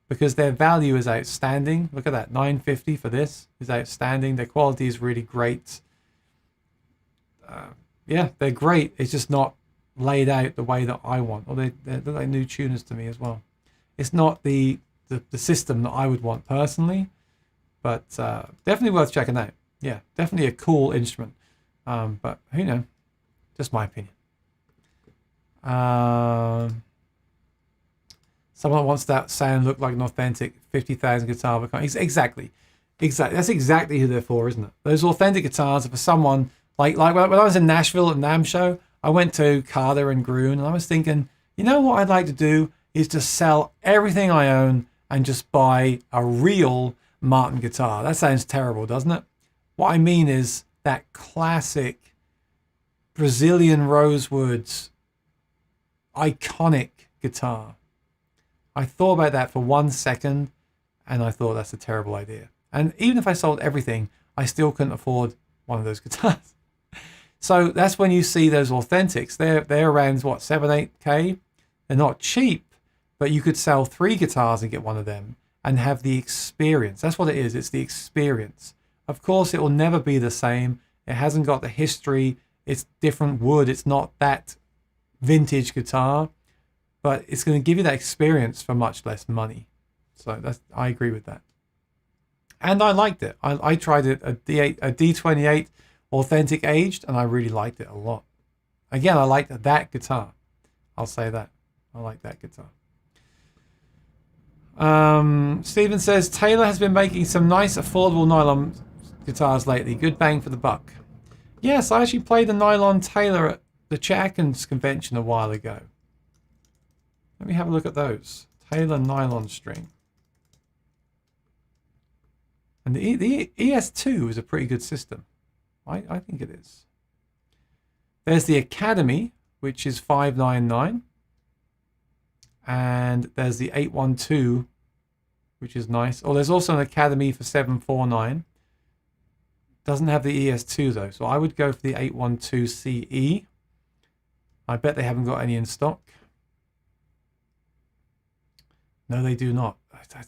Because their value is outstanding. Look at that, $950 for this is outstanding. Their quality is really great. Yeah, they're great. It's just not laid out the way that I want. Or they're like new tuners to me as well. It's not the system that I would want personally, but definitely worth checking out. Yeah, definitely a cool instrument. But who knows? Just my opinion. Someone wants that sound look like an authentic 50,000 guitar. Exactly. That's exactly who they're for, isn't it? Those authentic guitars are for someone like when I was in Nashville at NAMM show, I went to Carter and Gruen, and I was thinking, you know what I'd like to do is to sell everything I own and just buy a real Martin guitar. That sounds terrible, doesn't it? What I mean is that classic Brazilian Rosewoods iconic guitar. I thought about that for 1 second, and I thought that's a terrible idea. And even if I sold everything, I still couldn't afford one of those guitars. So that's when you see those authentics. They're around, what, 7-8K? They're not cheap, but you could sell 3 guitars and get one of them and have the experience. That's what it is. It's the experience. Of course, it will never be the same. It hasn't got the history. It's different wood. It's not that vintage guitar. But it's going to give you that experience for much less money. So I agree with that. And I liked it. I tried it, a D28 authentic aged, and I really liked it a lot. Again, I liked that guitar. I'll say that. I like that guitar. Stephen says, Taylor has been making some nice affordable nylon guitars lately. Good bang for the buck. Yes, I actually played a nylon Taylor at the Chet Atkins convention a while ago. Let me have a look at those. Taylor nylon string. And the ES2 is a pretty good system. I think it is. There's the Academy, which is $599. And there's the 812, which is nice. Oh, there's also an Academy for $749. Doesn't have the ES2 though. So I would go for the 812 CE. I bet they haven't got any in stock. No, they do not.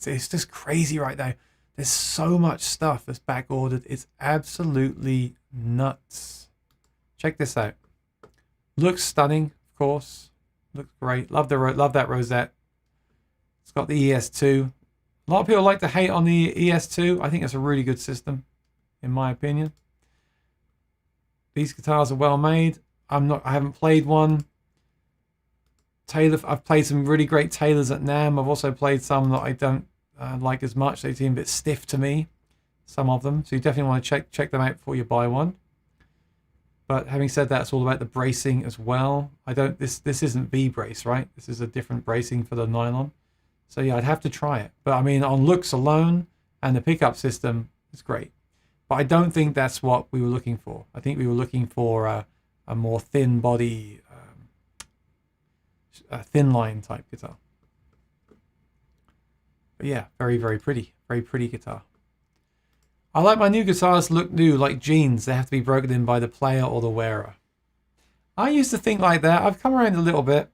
It's just crazy right now. There's so much stuff that's back ordered. It's absolutely nuts. Check this out. Looks stunning, of course. Looks great. Love that rosette. It's got the ES2. A lot of people like to hate on the ES2. I think it's a really good system, in my opinion. These guitars are well made. I haven't played one. Taylor, I've played some really great Taylors at NAMM. I've also played some that I don't like as much. They seem a bit stiff to me, some of them. So you definitely want to check them out before you buy one. But having said that, it's all about the bracing as well. This isn't V-brace, right? This is a different bracing for the nylon. So yeah, I'd have to try it. But I mean, on looks alone and the pickup system, it's great. But I don't think that's what we were looking for. I think we were looking for a more thin body, a thin line type guitar. But yeah, very, very pretty. Very pretty guitar. I like my new guitars to look new, like jeans. They have to be broken in by the player or the wearer. I used to think like that. I've come around a little bit.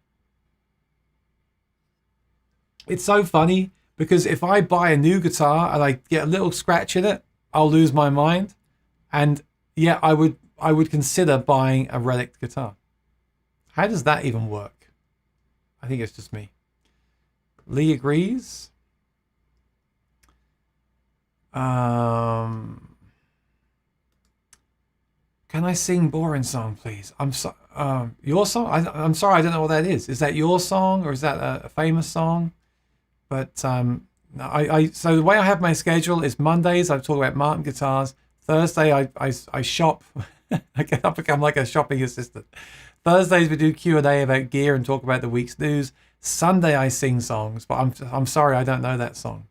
It's so funny because if I buy a new guitar and I get a little scratch in it, I'll lose my mind. And yeah, I would consider buying a relic guitar. How does that even work? I think it's just me. Lee agrees. Can I sing boring song, please? Your song? I'm sorry, I don't know what that is. Is that your song or is that a famous song? But no, so the way I have my schedule is Mondays I talk about Martin guitars. Thursday I shop. I become like a shopping assistant. Thursdays we do Q&A about gear and talk about the week's news. Sunday I sing songs, but I'm sorry I don't know that song.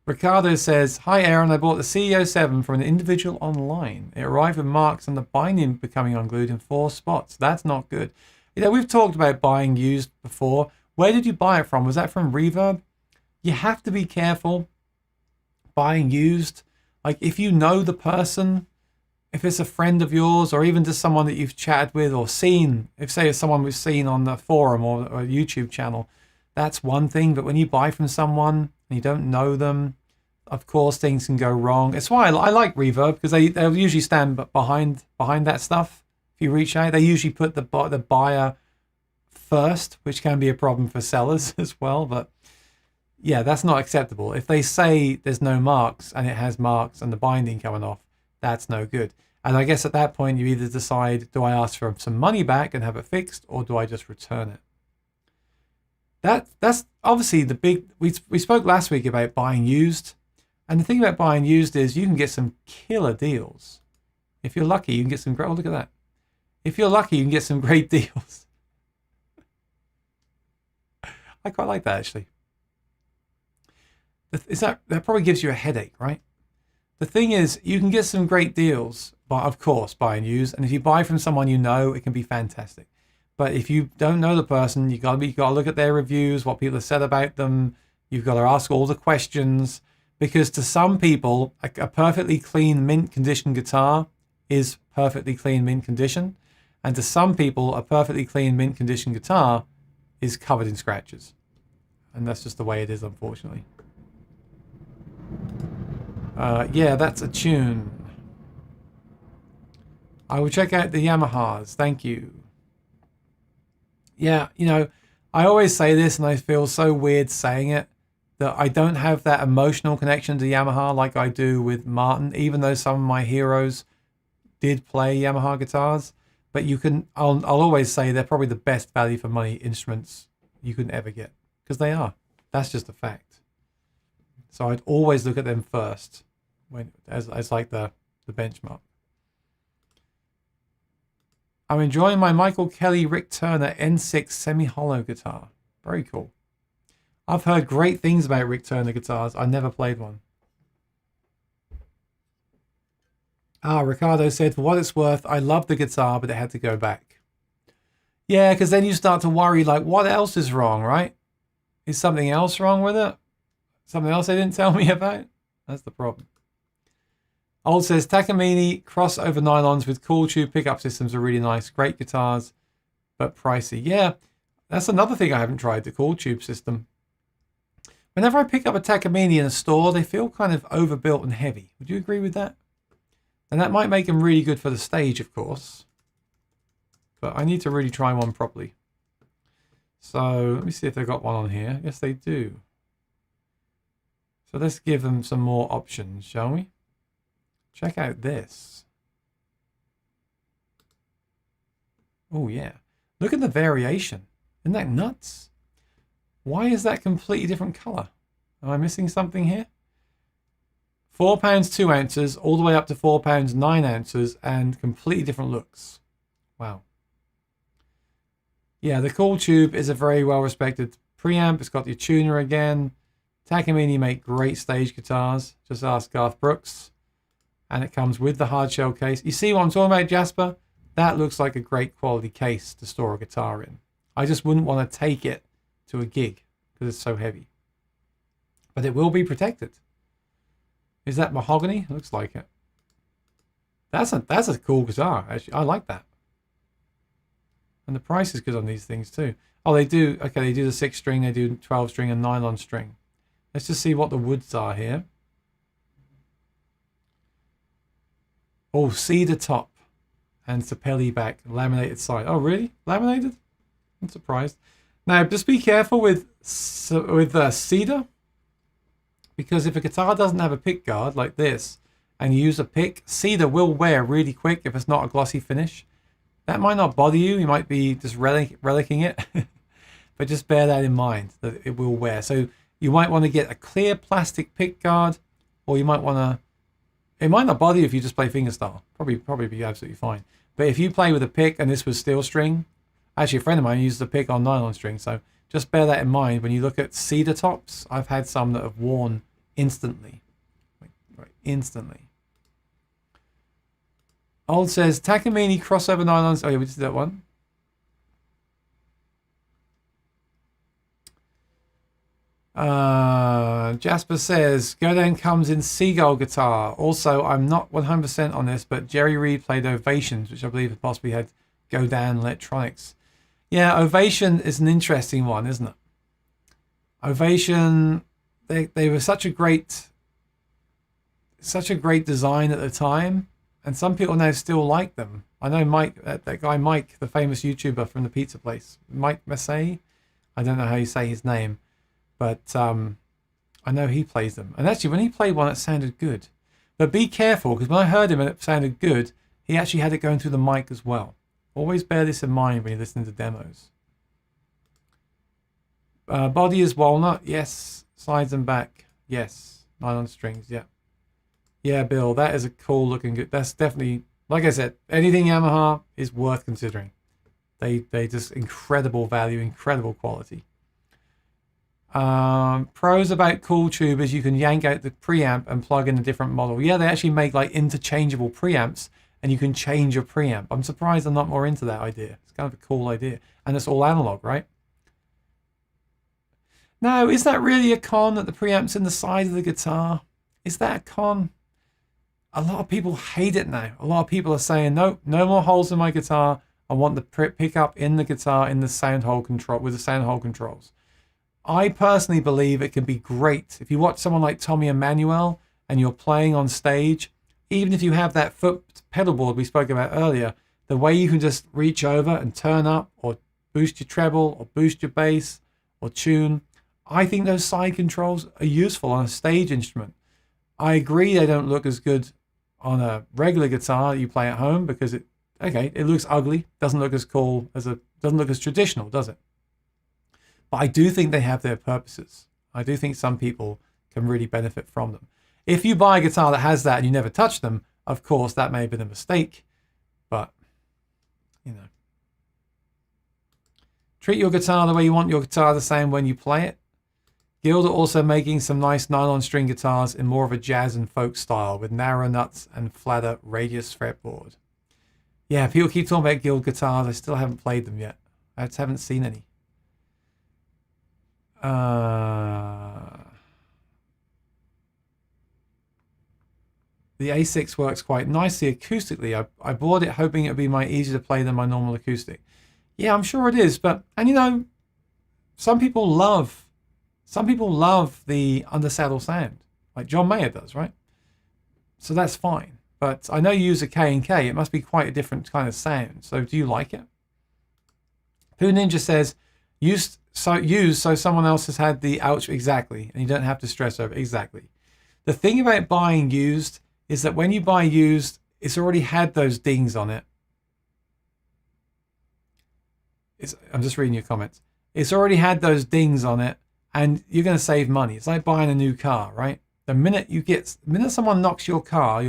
Ricardo says, "Hi Aaron, I bought the CEO7 from an individual online. It arrived with marks and the binding becoming unglued in 4 spots. That's not good." You know, we've talked about buying used before. Where did you buy it from? Was that from Reverb? You have to be careful buying used. Like if you know the person, if it's a friend of yours or even just someone that you've chatted with or seen, if say it's someone we've seen on the forum or a YouTube channel, that's one thing. But when you buy from someone and you don't know them, of course things can go wrong. It's why I like Reverb, because they'll usually stand behind that stuff. If you reach out, they usually put the buyer first, which can be a problem for sellers as well. But yeah, that's not acceptable. If they say there's no marks and it has marks and the binding coming off, that's no good. And I guess at that point you either decide, do I ask for some money back and have it fixed, or do I just return it? That's obviously the big. We spoke last week about buying used, and the thing about buying used is you can get some killer deals. If you're lucky, you can get some great. Oh, look at that! If you're lucky, you can get some great deals. I quite like that actually. That probably gives you a headache, right? The thing is, you can get some great deals, but of course, buying used. And if you buy from someone you know, it can be fantastic. But if you don't know the person, you got to look at their reviews, what people have said about them. You've got to ask all the questions, because to some people, a perfectly clean mint condition guitar is perfectly clean mint condition, and to some people, a perfectly clean mint condition guitar is covered in scratches, and that's just the way it is, unfortunately. Yeah, that's a tune. I will check out the Yamahas. Thank you. Yeah, you know, I always say this and I feel so weird saying it, that I don't have that emotional connection to Yamaha like I do with Martin, even though some of my heroes did play Yamaha guitars. But I'll always say they're probably the best value for money instruments you can ever get, because they are. That's just a fact. So I'd always look at them first as like the benchmark. I'm enjoying my Michael Kelly Rick Turner N6 semi-hollow guitar. Very cool. I've heard great things about Rick Turner guitars. I never played one. Ricardo said, for what it's worth, I love the guitar, but it had to go back. Yeah, because then you start to worry, like, what else is wrong, right? Is something else wrong with it? Something else they didn't tell me about? That's the problem. Old says, Takamine crossover nylons with cool tube pickup systems are really nice. Great guitars, but pricey. Yeah, that's another thing I haven't tried, the cool tube system. Whenever I pick up a Takamine in a store, they feel kind of overbuilt and heavy. Would you agree with that? And that might make them really good for the stage, of course. But I need to really try one properly. So let me see if they've got one on here. Yes, they do. So let's give them some more options, shall we? Check out this. Oh, yeah. Look at the variation. Isn't that nuts? Why is that completely different color? Am I missing something here? 4 pounds 2 ounces, all the way up to 4 pounds 9 ounces, and completely different looks. Wow. Yeah, the Cool Tube is a very well-respected preamp. It's got your tuner again. Takamine make great stage guitars. Just ask Garth Brooks. And it comes with the hard shell case. You see what I'm talking about, Jasper? That looks like a great quality case to store a guitar in. I just wouldn't want to take it to a gig because it's so heavy. But it will be protected. Is that mahogany? It looks like it. That's a cool guitar, actually. I like that. And the price is good on these things too. Oh, they do. Okay, they do the 6 string, they do 12 string and nylon string. Let's just see what the woods are here. Oh, cedar top and sapelli back, laminated side. Oh, really? Laminated? I'm surprised. Now, just be careful with cedar, because if a guitar doesn't have a pick guard like this, and you use a pick, cedar will wear really quick if it's not a glossy finish. That might not bother you. You might be just relicking it, but just bear that in mind that it will wear. So you might want to get a clear plastic pick guard, or you might want to. It might not bother you if you just play fingerstyle. Probably be absolutely fine. But if you play with a pick and this was steel string, actually a friend of mine used the pick on nylon string, so just bear that in mind when you look at cedar tops. I've had some that have worn instantly. Right, instantly. Old says, Takamine crossover nylons. Oh yeah, we just did that one. Jasper says, Godin comes in Seagull guitar. Also, I'm not 100% on this, but Jerry Reed played Ovations, which I believe possibly had Godin electronics. Yeah, Ovation is an interesting one, isn't it? Ovation, they were such a great design at the time, and some people now still like them. I know Mike, that guy Mike, the famous YouTuber from the pizza place, Mike Massey. I don't know how you say his name, but I know he plays them. And actually, when he played one, it sounded good. But be careful, because when I heard him and it sounded good, he actually had it going through the mic as well. Always bear this in mind when you're listening to demos. Body is walnut, yes. Sides and back, yes. Nylon strings, yeah. Yeah, Bill, that is a cool looking good. That's definitely, like I said, anything Yamaha is worth considering. They just incredible value, incredible quality. Pros about Cool Tube is you can yank out the preamp and plug in a different model. Yeah, they actually make like interchangeable preamps, and you can change your preamp. I'm surprised I'm not more into that idea. It's kind of a cool idea. And it's all analog, right? Now, is that really a con that the preamp's in the side of the guitar? Is that a con? A lot of people hate it now. A lot of people are saying, no more holes in my guitar. I want the pickup in the guitar in the sound hole control with the sound hole controls. I personally believe it can be great. If you watch someone like Tommy Emmanuel and you're playing on stage, even if you have that foot pedal board we spoke about earlier, the way you can just reach over and turn up or boost your treble or boost your bass or tune, I think those side controls are useful on a stage instrument. I agree they don't look as good on a regular guitar you play at home because it looks ugly, doesn't look as cool doesn't look as traditional, does it? But I do think they have their purposes. I do think some people can really benefit from them. If you buy a guitar that has that and you never touch them, of course, that may have been a mistake. But, you know. Treat your guitar the way you want your guitar the same when you play it. Guild are also making some nice nylon string guitars in more of a jazz and folk style with narrow nuts and flatter radius fretboard. Yeah, people keep talking about Guild guitars. I still haven't played them yet. I just haven't seen any. The A6 works quite nicely acoustically. I bought it hoping it would be easier to play than my normal acoustic. Yeah, I'm sure it is. But, and you know, some people love the undersaddle sound, like John Mayer does, right? So that's fine. But I know you use a K&K. It must be quite a different kind of sound. So do you like it? Pooh Ninja says, use so someone else has had the ouch exactly, and you don't have to stress over it. Exactly. The thing about buying used is that when you buy used, it's already had those dings on it. I'm just reading your comments. It's already had those dings on it, and you're going to save money. It's like buying a new car, right? The minute someone knocks your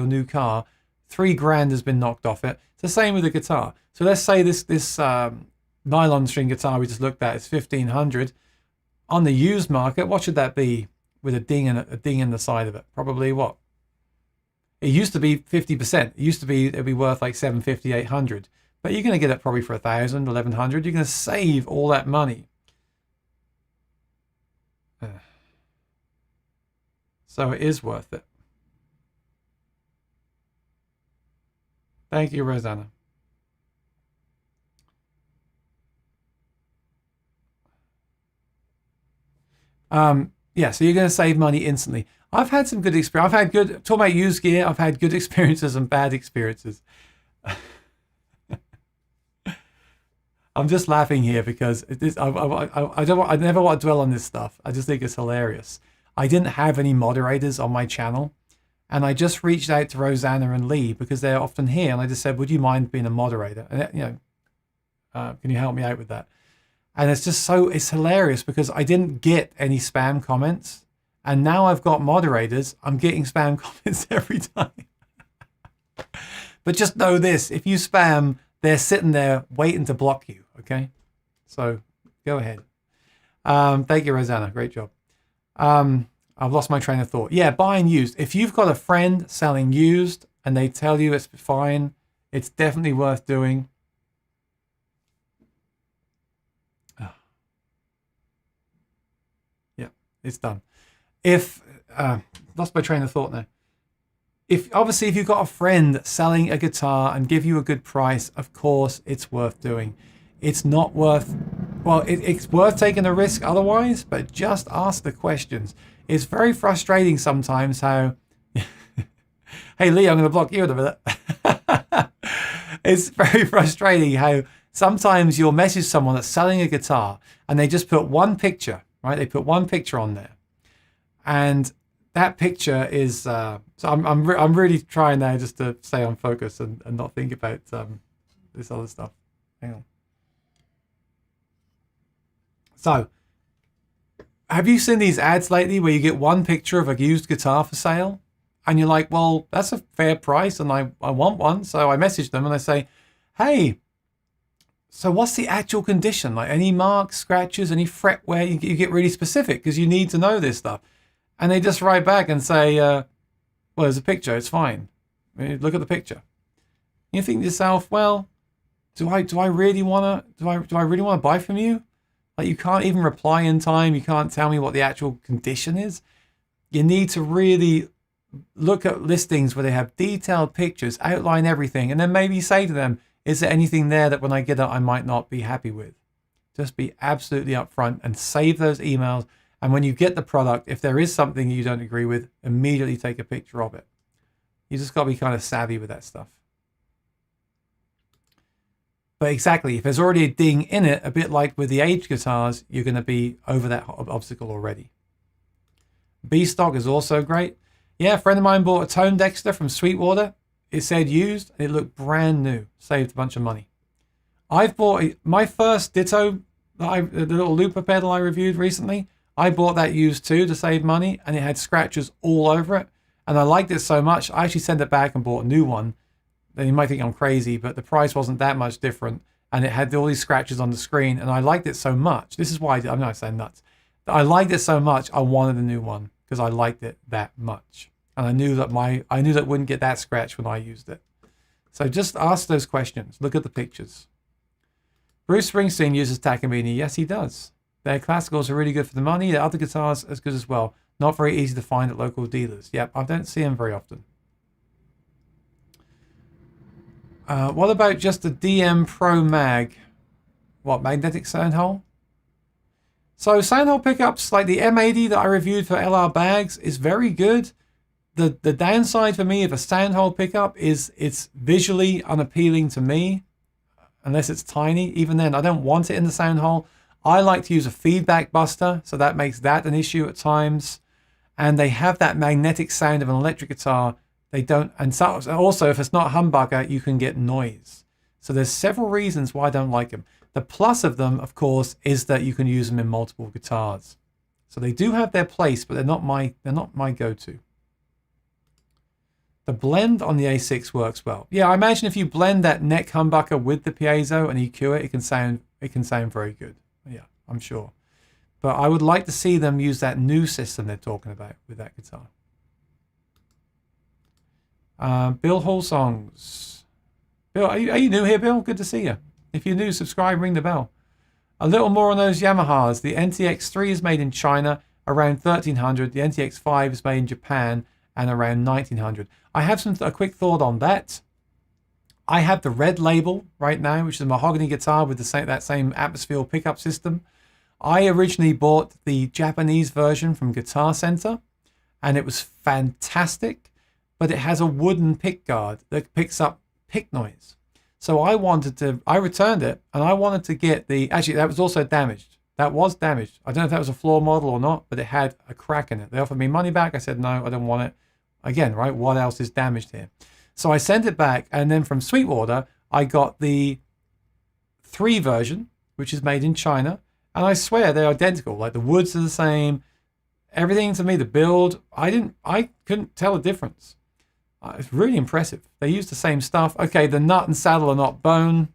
new car, $3,000 has been knocked off it. It's the same with the guitar. So let's say this nylon string guitar we just looked at is $1,500 on the used market. What should that be with a ding in the side of it? Probably what? It used to be 50%. It used to be it'd be worth like $750, $800. But you're going to get it probably for $1,000, $1,100. You're going to save all that money. So it is worth it. Thank you, Rosanna. Yeah, so you're going to save money instantly. I've had some good experience. Talking about used gear, I've had good experiences and bad experiences. I'm just laughing here because I never want to dwell on this stuff. I just think it's hilarious. I didn't have any moderators on my channel. And I just reached out to Rosanna and Lee because they're often here. And I just said, would you mind being a moderator? And, can you help me out with that? And it's hilarious because I didn't get any spam comments. And now I've got moderators. I'm getting spam comments every time. But just know this, if you spam, they're sitting there waiting to block you. Okay. So go ahead. Thank you, Rosanna. Great job. I've lost my train of thought. Yeah, buying used. If you've got a friend selling used and they tell you it's fine, it's definitely worth doing. Oh. Yeah, it's done. Lost my train of thought now. If you've got a friend selling a guitar and give you a good price, of course it's worth doing. It's not worth, it's worth taking a risk otherwise, but just ask the questions. It's very frustrating sometimes how, hey Lee, I'm going to block you in a minute. It's very frustrating how sometimes you'll message someone that's selling a guitar and they just put one picture, right? They put one picture on there. And that picture is, so I'm really trying now just to stay on focus and not think about this other stuff. Hang on. So, have you seen these ads lately where you get one picture of a used guitar for sale? And you're like, well, that's a fair price and I want one. So I message them and I say, hey, so what's the actual condition? Like any marks, scratches, any fret wear? You get really specific because you need to know this stuff. And they just write back and say, well, there's a picture. It's fine. I mean, look at the picture. You think to yourself, well, do I really want to buy from you? Like you can't even reply in time. You can't tell me what the actual condition is. You need to really look at listings where they have detailed pictures, outline everything, and then maybe say to them, is there anything there that when I get it, I might not be happy with? Just be absolutely upfront and save those emails. And when you get the product, if there is something you don't agree with, immediately take a picture of it. You just got to be kind of savvy with that stuff. But exactly, if there's already a ding in it, a bit like with the aged guitars, you're going to be over that obstacle already. B-Stock is also great. Yeah, a friend of mine bought a Tone Dexter from Sweetwater. It said used, and it looked brand new. Saved a bunch of money. I've bought my first Ditto, the little looper pedal I reviewed recently. I bought that used too to save money, and it had scratches all over it. And I liked it so much, I actually sent it back and bought a new one. Then you might think I'm crazy, but the price wasn't that much different. And it had all these scratches on the screen, and I liked it so much. This is why I'm not saying nuts. I liked it so much, I wanted a new one because I liked it that much. And I knew that it wouldn't get that scratch when I used it. So just ask those questions. Look at the pictures. Bruce Springsteen uses Takamine. Yes, he does. Their classicals are really good for the money. Their other guitars as good as well. Not very easy to find at local dealers. Yep, I don't see them very often. What about just the DM Pro Mag? What, magnetic sound hole? So sound hole pickups like the M80 that I reviewed for LR Bags is very good. The downside for me of a sound hole pickup is it's visually unappealing to me, unless it's tiny. Even then, I don't want it in the sound hole. I like to use a feedback buster, so that makes that an issue at times. And they have that magnetic sound of an electric guitar. They don't, and so, also if it's not humbucker, you can get noise. So there's several reasons why I don't like them. The plus of them, of course, is that you can use them in multiple guitars. So they do have their place, but they're not my go-to. The blend on the A6 works well. Yeah, I imagine if you blend that neck humbucker with the piezo and EQ it, it can sound very good. Yeah, I'm sure. But I would like to see them use that new system they're talking about with that guitar. Bill Hall Songs. Bill, are you new here, Bill? Good to see you. If you're new, subscribe, ring the bell. A little more on those Yamahas. The NTX3 is made in China, around 1300. The NTX5 is made in Japan, and around 1900. I have a quick thought on that. I have the red label right now, which is a mahogany guitar with that same atmosphere pickup system. I originally bought the Japanese version from Guitar Center, and it was fantastic, but it has a wooden pick guard that picks up pick noise. So I returned it, and I wanted to get actually that was also damaged. that was damaged. I don't know if that was a floor model or not, but it had a crack in it. They offered me money back. I said, no, I don't want it. Again, right, what else is damaged here? So I sent it back, and then from Sweetwater, I got the 3 version, which is made in China, and I swear they're identical. Like the woods are the same, everything to me, the build, I couldn't tell a difference. It's really impressive. They use the same stuff. Okay, the nut and saddle are not bone.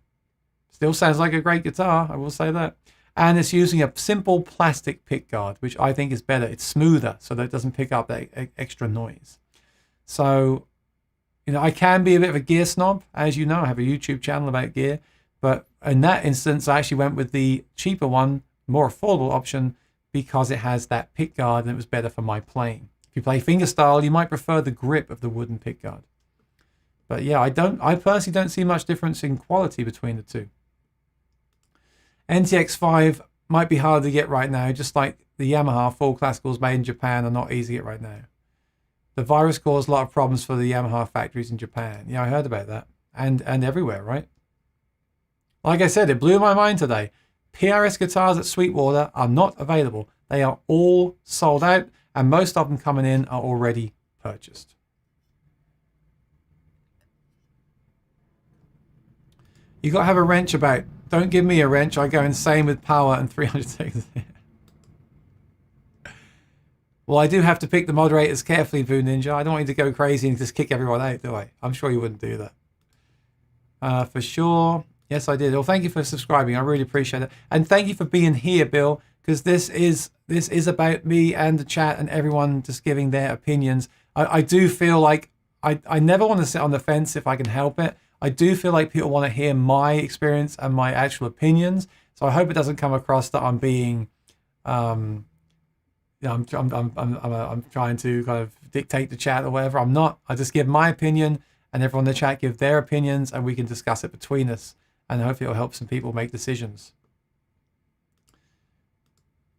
Still sounds like a great guitar, I will say that. And it's using a simple plastic pick guard, which I think is better. It's smoother, so that it doesn't pick up that extra noise. So, you know, I can be a bit of a gear snob. As you know, I have a YouTube channel about gear. But in that instance, I actually went with the cheaper one, more affordable option, because it has that pick guard and it was better for my playing. If you play fingerstyle, you might prefer the grip of the wooden pick guard. But yeah, I personally don't see much difference in quality between the two. NTX5 might be hard to get right now, just like the Yamaha full classicals made in Japan are not easy to get right now. The virus caused a lot of problems for the Yamaha factories in Japan. Yeah, I heard about that. And everywhere, right? Like I said, it blew my mind today. PRS guitars at Sweetwater are not available. They are all sold out, and most of them coming in are already purchased. You got to have a wrench about. Don't give me a wrench. I go insane with power and 300 seconds. Well, I do have to pick the moderators carefully, Vu Ninja. I don't want you to go crazy and just kick everyone out, do I? I'm sure you wouldn't do that. For sure. Yes, I did. Well, thank you for subscribing. I really appreciate it. And thank you for being here, Bill, because this is about me and the chat and everyone just giving their opinions. I do feel like I never want to sit on the fence if I can help it. I do feel like people want to hear my experience and my actual opinions. So I hope it doesn't come across that I'm being, I'm trying to kind of dictate the chat or whatever. I'm not. I just give my opinion, and everyone in the chat give their opinions, and we can discuss it between us. And hopefully it'll help some people make decisions.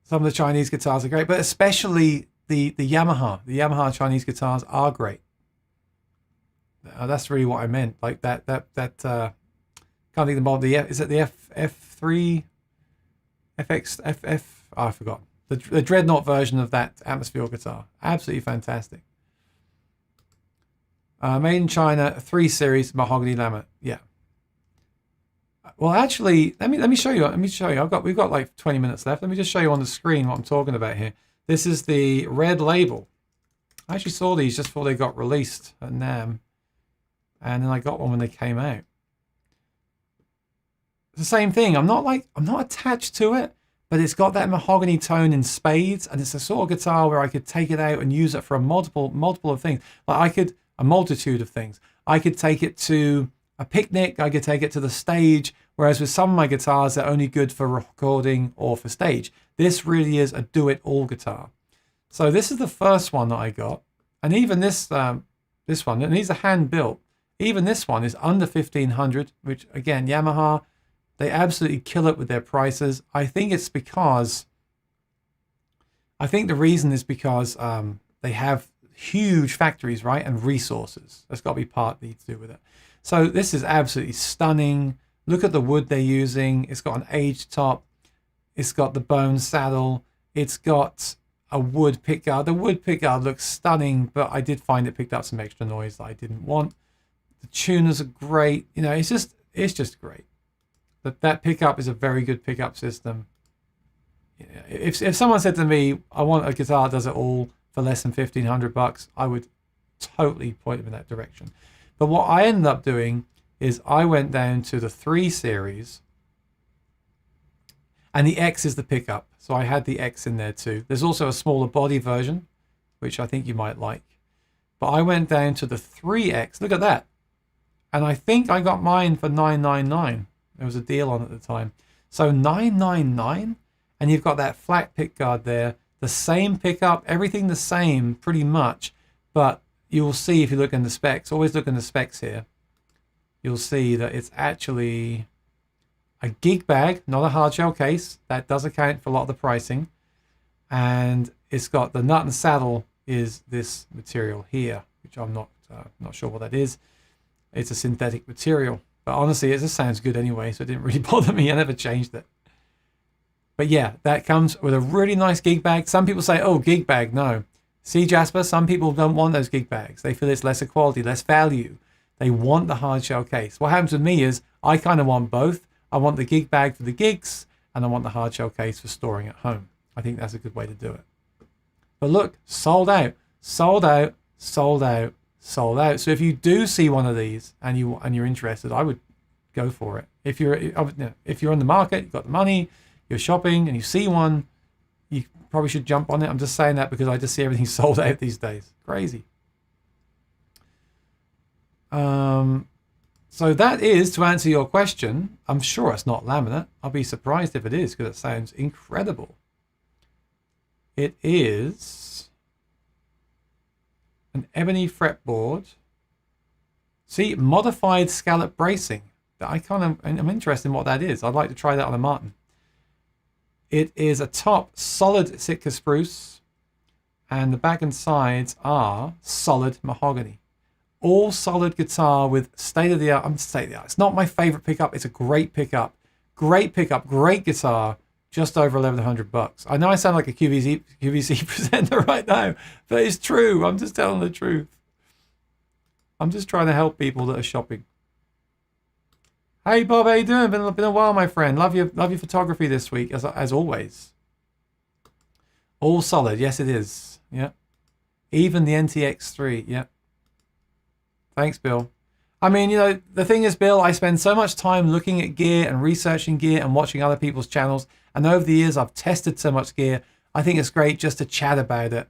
Some of the Chinese guitars are great, but especially the Yamaha. The Yamaha Chinese guitars are great. That's really what I meant. Like that can't think of the model. Is it the F3 FX I forgot. The Dreadnought version of that atmosphere guitar. Absolutely fantastic. Made in China, 3 series mahogany laminate. Yeah. Well, actually, let me show you. Let me show you. We've got like 20 minutes left. Let me just show you on the screen what I'm talking about here. This is the red label. I actually saw these just before they got released at NAMM. And then I got one when they came out. It's the same thing. I'm not attached to it, but it's got that mahogany tone in spades, and it's a sort of guitar where I could take it out and use it for a multiple of things. Like a multitude of things. I could take it to a picnic, I could take it to the stage, whereas with some of my guitars, they're only good for recording or for stage. This really is a do-it-all guitar. So this is the first one that I got, and even this one, and these are hand-built. Even this one is under 1,500, which again, Yamaha, they absolutely kill it with their prices. I think the reason is because they have huge factories, right, and resources. That's got to be partly to do with it. So this is absolutely stunning. Look at the wood they're using. It's got an aged top. It's got the bone saddle. It's got a wood pickguard. The wood pickguard looks stunning, but I did find it picked up some extra noise that I didn't want. The tuners are great. You know, it's just great. That pickup is a very good pickup system. If someone said to me, I want a guitar that does it all for less than $1,500, I would totally point them in that direction. But what I ended up doing is I went down to the 3 series, and the X is the pickup. So I had the X in there too. There's also a smaller body version, which I think you might like. But I went down to the 3X. Look at that. And I think I got mine for $999. There was a deal on at the time. So $999, and you've got that flat pickguard there. The same pickup, everything the same pretty much. But you'll see if you look in the specs, always look in the specs here. You'll see that it's actually a gig bag, not a hard shell case. That does account for a lot of the pricing. And it's got the nut and saddle is this material here, which I'm not sure what that is. It's a synthetic material, but honestly, it just sounds good anyway, so it didn't really bother me. I never changed it. But yeah, that comes with a really nice gig bag. Some people say, oh, gig bag, no. See, Jasper, some people don't want those gig bags. They feel it's lesser quality, less value. They want the hard shell case. What happens with me is I kind of want both. I want the gig bag for the gigs, and I want the hard shell case for storing at home. I think that's a good way to do it. But look, sold out, sold out, sold out, sold out. So if you do see one of these and you're interested, I would go for it. If you're in the market, you've got the money, you're shopping, and you see one, you probably should jump on it. I'm just saying that because I just see everything sold out these days. Crazy. So that is, to answer your question, I'm sure it's not laminate. I'll be surprised if it is because it sounds incredible. It is an ebony fretboard. See, modified scallop bracing. I'm interested in what that is. I'd like to try that on a Martin. It is a top solid Sitka spruce, and the back and sides are solid mahogany. All solid guitar with state-of-the-art. I'm state-of-the-art. It's not my favorite pickup. It's a great pickup. Great pickup. Great guitar. Just over $1,100. I know I sound like a QVC presenter right now, but it's true. I'm just telling the truth. I'm just trying to help people that are shopping. Hey Bob, how you doing? Been a while, my friend. Love your photography this week, as always. All solid. Yes, it is. Yeah. Even the NTX3. Yeah. Thanks, Bill. I mean, you know, the thing is, Bill, I spend so much time looking at gear and researching gear and watching other people's channels. And over the years, I've tested so much gear. I think it's great just to chat about it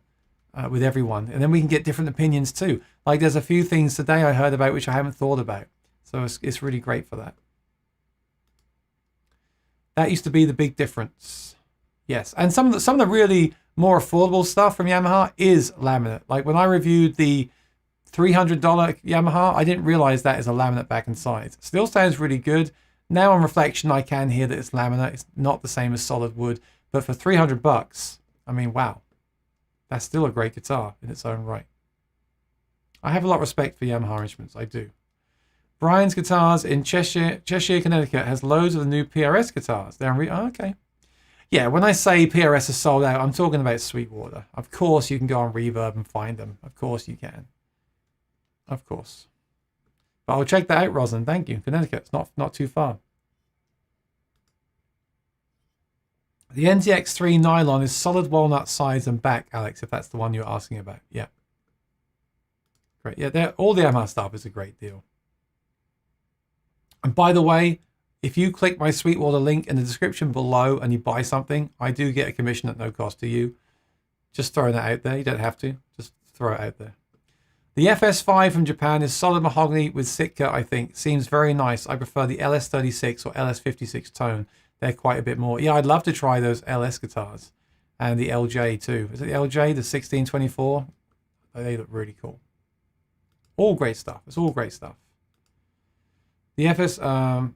with everyone. And then we can get different opinions too. Like there's a few things today I heard about which I haven't thought about. So it's really great for that. That used to be the big difference. Yes. And some of the really more affordable stuff from Yamaha is laminate. Like when I reviewed the $300 Yamaha, I didn't realize that is a laminate back and sides. Still sounds really good. Now on reflection, I can hear that it's laminate. It's not the same as solid wood, but for $300, I mean, wow, that's still a great guitar in its own right. I have a lot of respect for Yamaha instruments. I do. Brian's Guitars in Cheshire, Connecticut has loads of the new PRS guitars. They're okay. Yeah, when I say PRS is sold out, I'm talking about Sweetwater. Of course, you can go on Reverb and find them. Of course you can. Of course. But I'll check that out, Roslyn. Thank you. Connecticut. It's not too far. The NTX3 Nylon is solid walnut sides and back, Alex, if that's the one you're asking about. Yeah. Great. Yeah, all the Yamaha stuff is a great deal. And by the way, if you click my Sweetwater link in the description below and you buy something, I do get a commission at no cost to you. Just throwing that out there. You don't have to. Just throw it out there. The FS5 from Japan is solid mahogany with Sitka, I think. Seems very nice. I prefer the LS36 or LS56 tone. They're quite a bit more. Yeah, I'd love to try those LS guitars. And the LJ too. Is it the LJ, the 1624? They look really cool. All great stuff. It's all great stuff. The FS... Oh,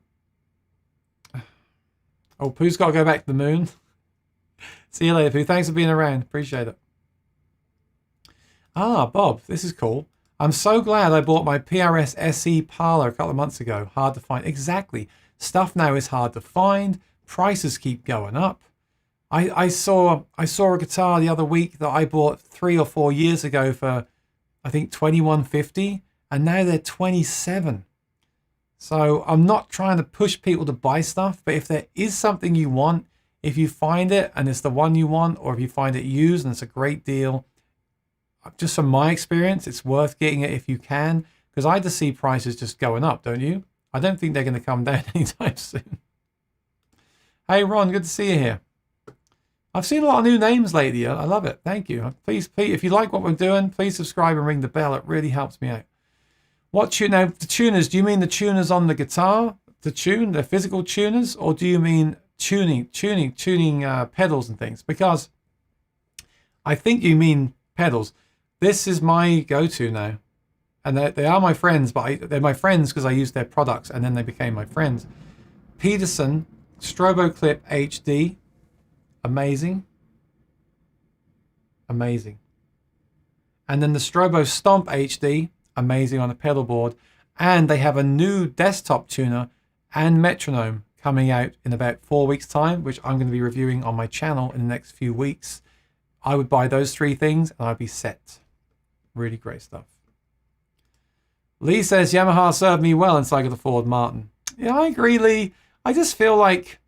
Pooh's got to go back to the moon. See you later, Pooh. Thanks for being around. Appreciate it. Ah, Bob, this is cool. I'm so glad I bought my PRS SE Parlor a couple of months ago. Hard to find. Exactly. Stuff now is hard to find. Prices keep going up. I saw a guitar the other week that I bought 3 or 4 years ago for, I think, $21.50, and now they're $27. So I'm not trying to push people to buy stuff, but if there is something you want, if you find it and it's the one you want, or if you find it used and it's a great deal, just from my experience, it's worth getting it if you can, because I just see prices just going up, don't you? I don't think they're going to come down anytime soon. Hey, Ron, good to see you here. I've seen a lot of new names lately. I love it. Thank you. Please, if you like what we're doing, please subscribe and ring the bell. It really helps me out. What tune? Now, the tuners, do you mean the tuners on the guitar, the tune, the physical tuners, or do you mean tuning pedals and things? Because I think you mean pedals. This is my go-to now. And they are my friends, but they're my friends because I used their products and then they became my friends. Peterson Strobo Clip HD. Amazing. Amazing. And then the Strobo Stomp HD. Amazing on a pedal board. And they have a new desktop tuner and metronome coming out in about 4 weeks' time, which I'm going to be reviewing on my channel in the next few weeks. I would buy those 3 things and I'd be set. Really great stuff. Lee says, Yamaha served me well until I could afford Martin. Yeah, I agree, Lee. I just feel like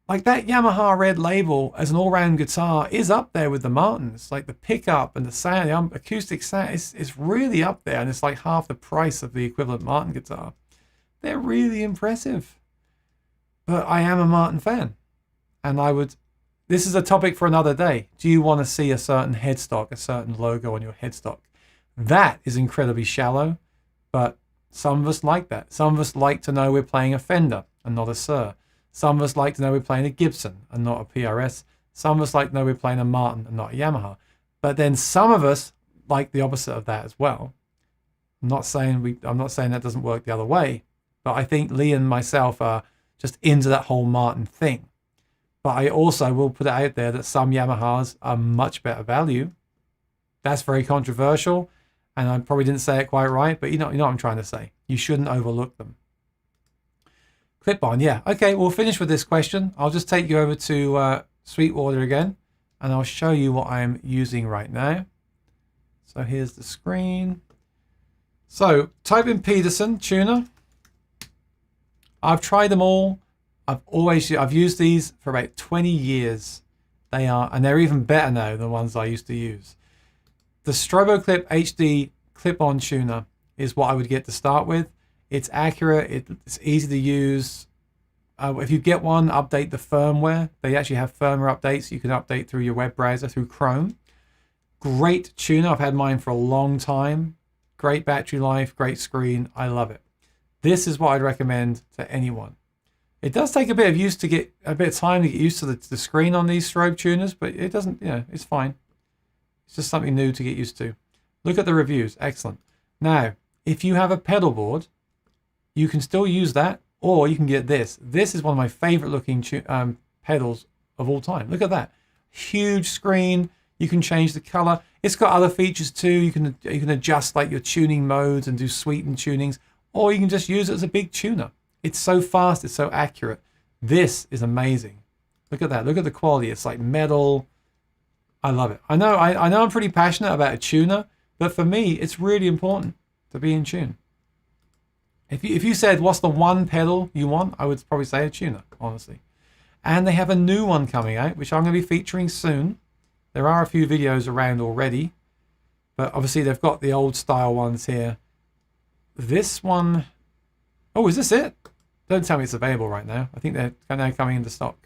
that Yamaha Red Label as an all-round guitar is up there with the Martins. Like the pickup and the sound, the acoustic sound is really up there, and it's like half the price of the equivalent Martin guitar. They're really impressive. But I am a Martin fan, and this is a topic for another day. Do you want to see a certain headstock, a certain logo on your headstock? That is incredibly shallow, but some of us like that. Some of us like to know we're playing a Fender and not a Sir. Some of us like to know we're playing a Gibson and not a PRS. Some of us like to know we're playing a Martin and not a Yamaha. But then some of us like the opposite of that as well. I'm not saying that doesn't work the other way, but I think Lee and myself are just into that whole Martin thing. But I also will put it out there that some Yamahas are much better value. That's very controversial, and I probably didn't say it quite right, but you know what I'm trying to say. You shouldn't overlook them. Clip-on, yeah. Okay, we'll finish with this question. I'll just take you over to Sweetwater again, and I'll show you what I'm using right now. So here's the screen. So type in Peterson tuner. I've tried them all. I've used these for about 20 years. And they're even better now than the ones I used to use. The StroboClip HD clip-on tuner is what I would get to start with. It's accurate. It's easy to use. If you get one, update the firmware. They actually have firmware updates. You can update through your web browser, through Chrome. Great tuner. I've had mine for a long time. Great battery life, great screen. I love it. This is what I'd recommend to anyone. It does take a bit of time to get used to the screen on these strobe tuners, but it doesn't, it's fine. It's just something new to get used to. Look at the reviews. Excellent. Now, if you have a pedal board, you can still use that, or you can get this. This is one of my favorite looking pedals of all time. Look at that. Huge screen. You can change the color. It's got other features too. You can adjust like your tuning modes and do sweetened tunings, or you can just use it as a big tuner. It's so fast. It's so accurate. This is amazing. Look at that. Look at the quality. It's like metal. I love it. I know I'm pretty passionate about a tuner, but for me, it's really important to be in tune. If you said, what's the one pedal you want? I would probably say a tuner, honestly. And they have a new one coming out, which I'm going to be featuring soon. There are a few videos around already, but obviously they've got the old style ones here. This one, oh, is this it? Don't tell me it's available right now. I think they're now coming into stock.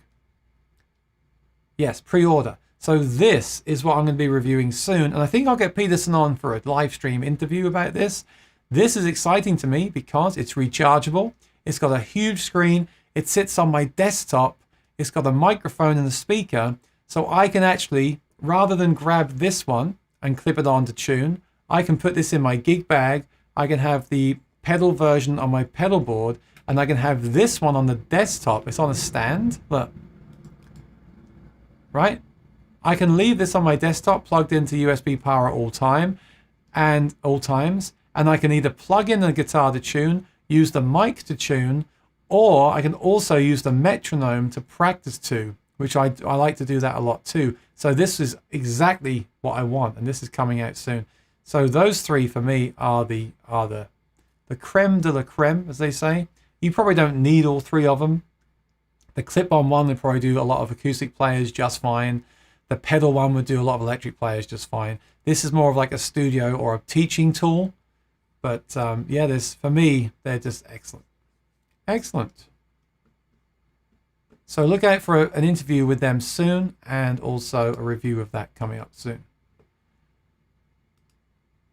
Yes, pre-order. So this is what I'm going to be reviewing soon. And I think I'll get Peterson on for a live stream interview about this. This is exciting to me because it's rechargeable. It's got a huge screen. It sits on my desktop. It's got a microphone and a speaker. So I can actually, rather than grab this one and clip it on to tune, I can put this in my gig bag. I can have the pedal version on my pedal board, and I can have this one on the desktop. It's on a stand. Look. Right? I can leave this on my desktop plugged into USB power at all times, and I can either plug in the guitar to tune, use the mic to tune, or I can also use the metronome to practice to, which I like to do that a lot too. So this is exactly what I want, and this is coming out soon. So those three for me are the creme de la creme, as they say. You probably don't need all three of them. The clip-on one would probably do a lot of acoustic players just fine. The pedal one would do a lot of electric players just fine. This is more of like a studio or a teaching tool. But yeah, for me, they're just excellent. Excellent. So look out for an interview with them soon, and also a review of that coming up soon.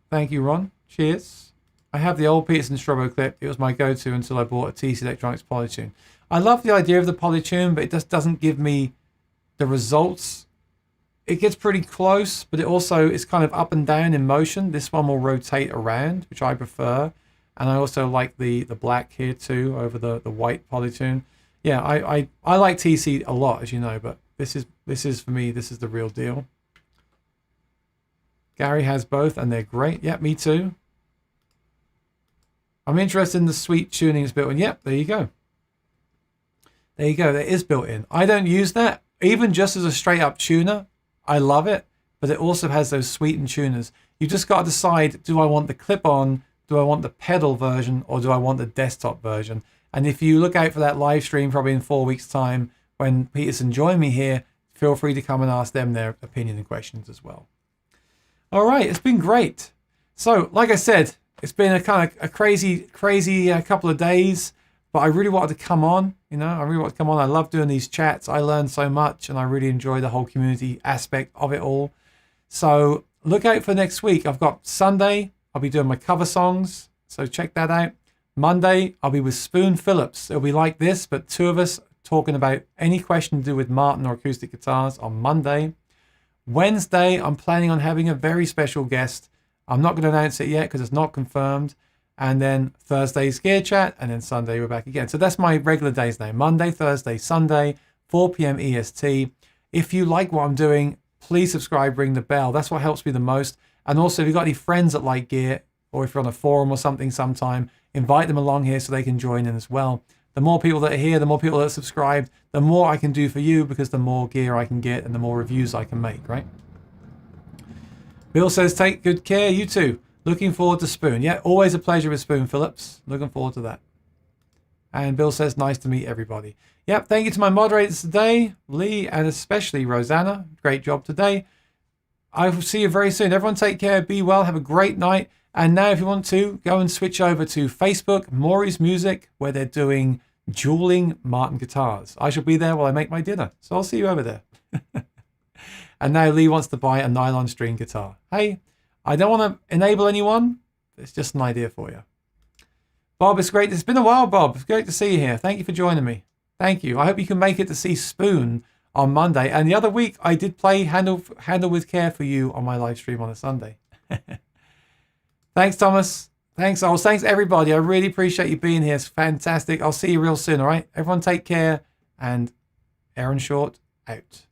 Thank you, Ron. Cheers. I have the old Peterson Strobo clip. It was my go-to until I bought a TC Electronics Polytune. I love the idea of the Polytune, but it just doesn't give me the results. It gets pretty close, but it's kind of up and down in motion. This one will rotate around, which I prefer. And I also like the black here too, over the white Polytune. Yeah, I like TC a lot, as you know, but this is for me, this is the real deal. Gary has both, and they're great. Yeah, me too. I'm interested in the sweet tuning that's built in. Yep, there you go. There you go. That is built in. I don't use that. Even just as a straight up tuner, I love it. But it also has those sweetened tuners. You just got to decide, do I want the clip-on, do I want the pedal version, or do I want the desktop version? And if you look out for that live stream probably in 4 weeks' time when Peterson join me here, feel free to come and ask them their opinion and questions as well. All right, it's been great. So, like I said, it's been a kind of a crazy couple of days, but I really wanted to come on. I really want to come on. I love doing these chats. I learn so much, and I really enjoy the whole community aspect of it all. So look out for next week. I've got Sunday, I'll be doing my cover songs, so check that out. Monday, I'll be with Spoon Phillips. It'll be like this, but two of us talking about any question to do with Martin or acoustic guitars on Monday. Wednesday, I'm planning on having a very special guest. I'm not going to announce it yet because it's not confirmed. And then Thursday's Gear Chat, and then Sunday we're back again. So that's my regular days now. Monday, Thursday, Sunday, 4 p.m. EST. If you like what I'm doing, please subscribe, ring the bell. That's what helps me the most. And also, if you've got any friends that like gear, or if you're on a forum or something sometime, invite them along here so they can join in as well. The more people that are here, the more people that are subscribed, the more I can do for you, because the more gear I can get and the more reviews I can make, right? Bill says, take good care, you too. Looking forward to Spoon. Yeah, always a pleasure with Spoon Phillips. Looking forward to that. And Bill says, nice to meet everybody. Yep, thank you to my moderators today, Lee and especially Rosanna. Great job today. I will see you very soon. Everyone take care, be well, have a great night. And now if you want to, go and switch over to Facebook, Maury's Music, where they're doing dueling Martin guitars. I shall be there while I make my dinner. So I'll see you over there. And now Lee wants to buy a nylon string guitar. Hey, I don't want to enable anyone. It's just an idea for you. Bob, it's great. It's been a while, Bob. It's great to see you here. Thank you for joining me. Thank you. I hope you can make it to see Spoon on Monday. And the other week, I did play Handle with Care for you on my live stream on a Sunday. Thanks, Thomas. Thanks, Ols. Thanks, everybody. I really appreciate you being here. It's fantastic. I'll see you real soon, all right? Everyone take care. And Aaron Short, out.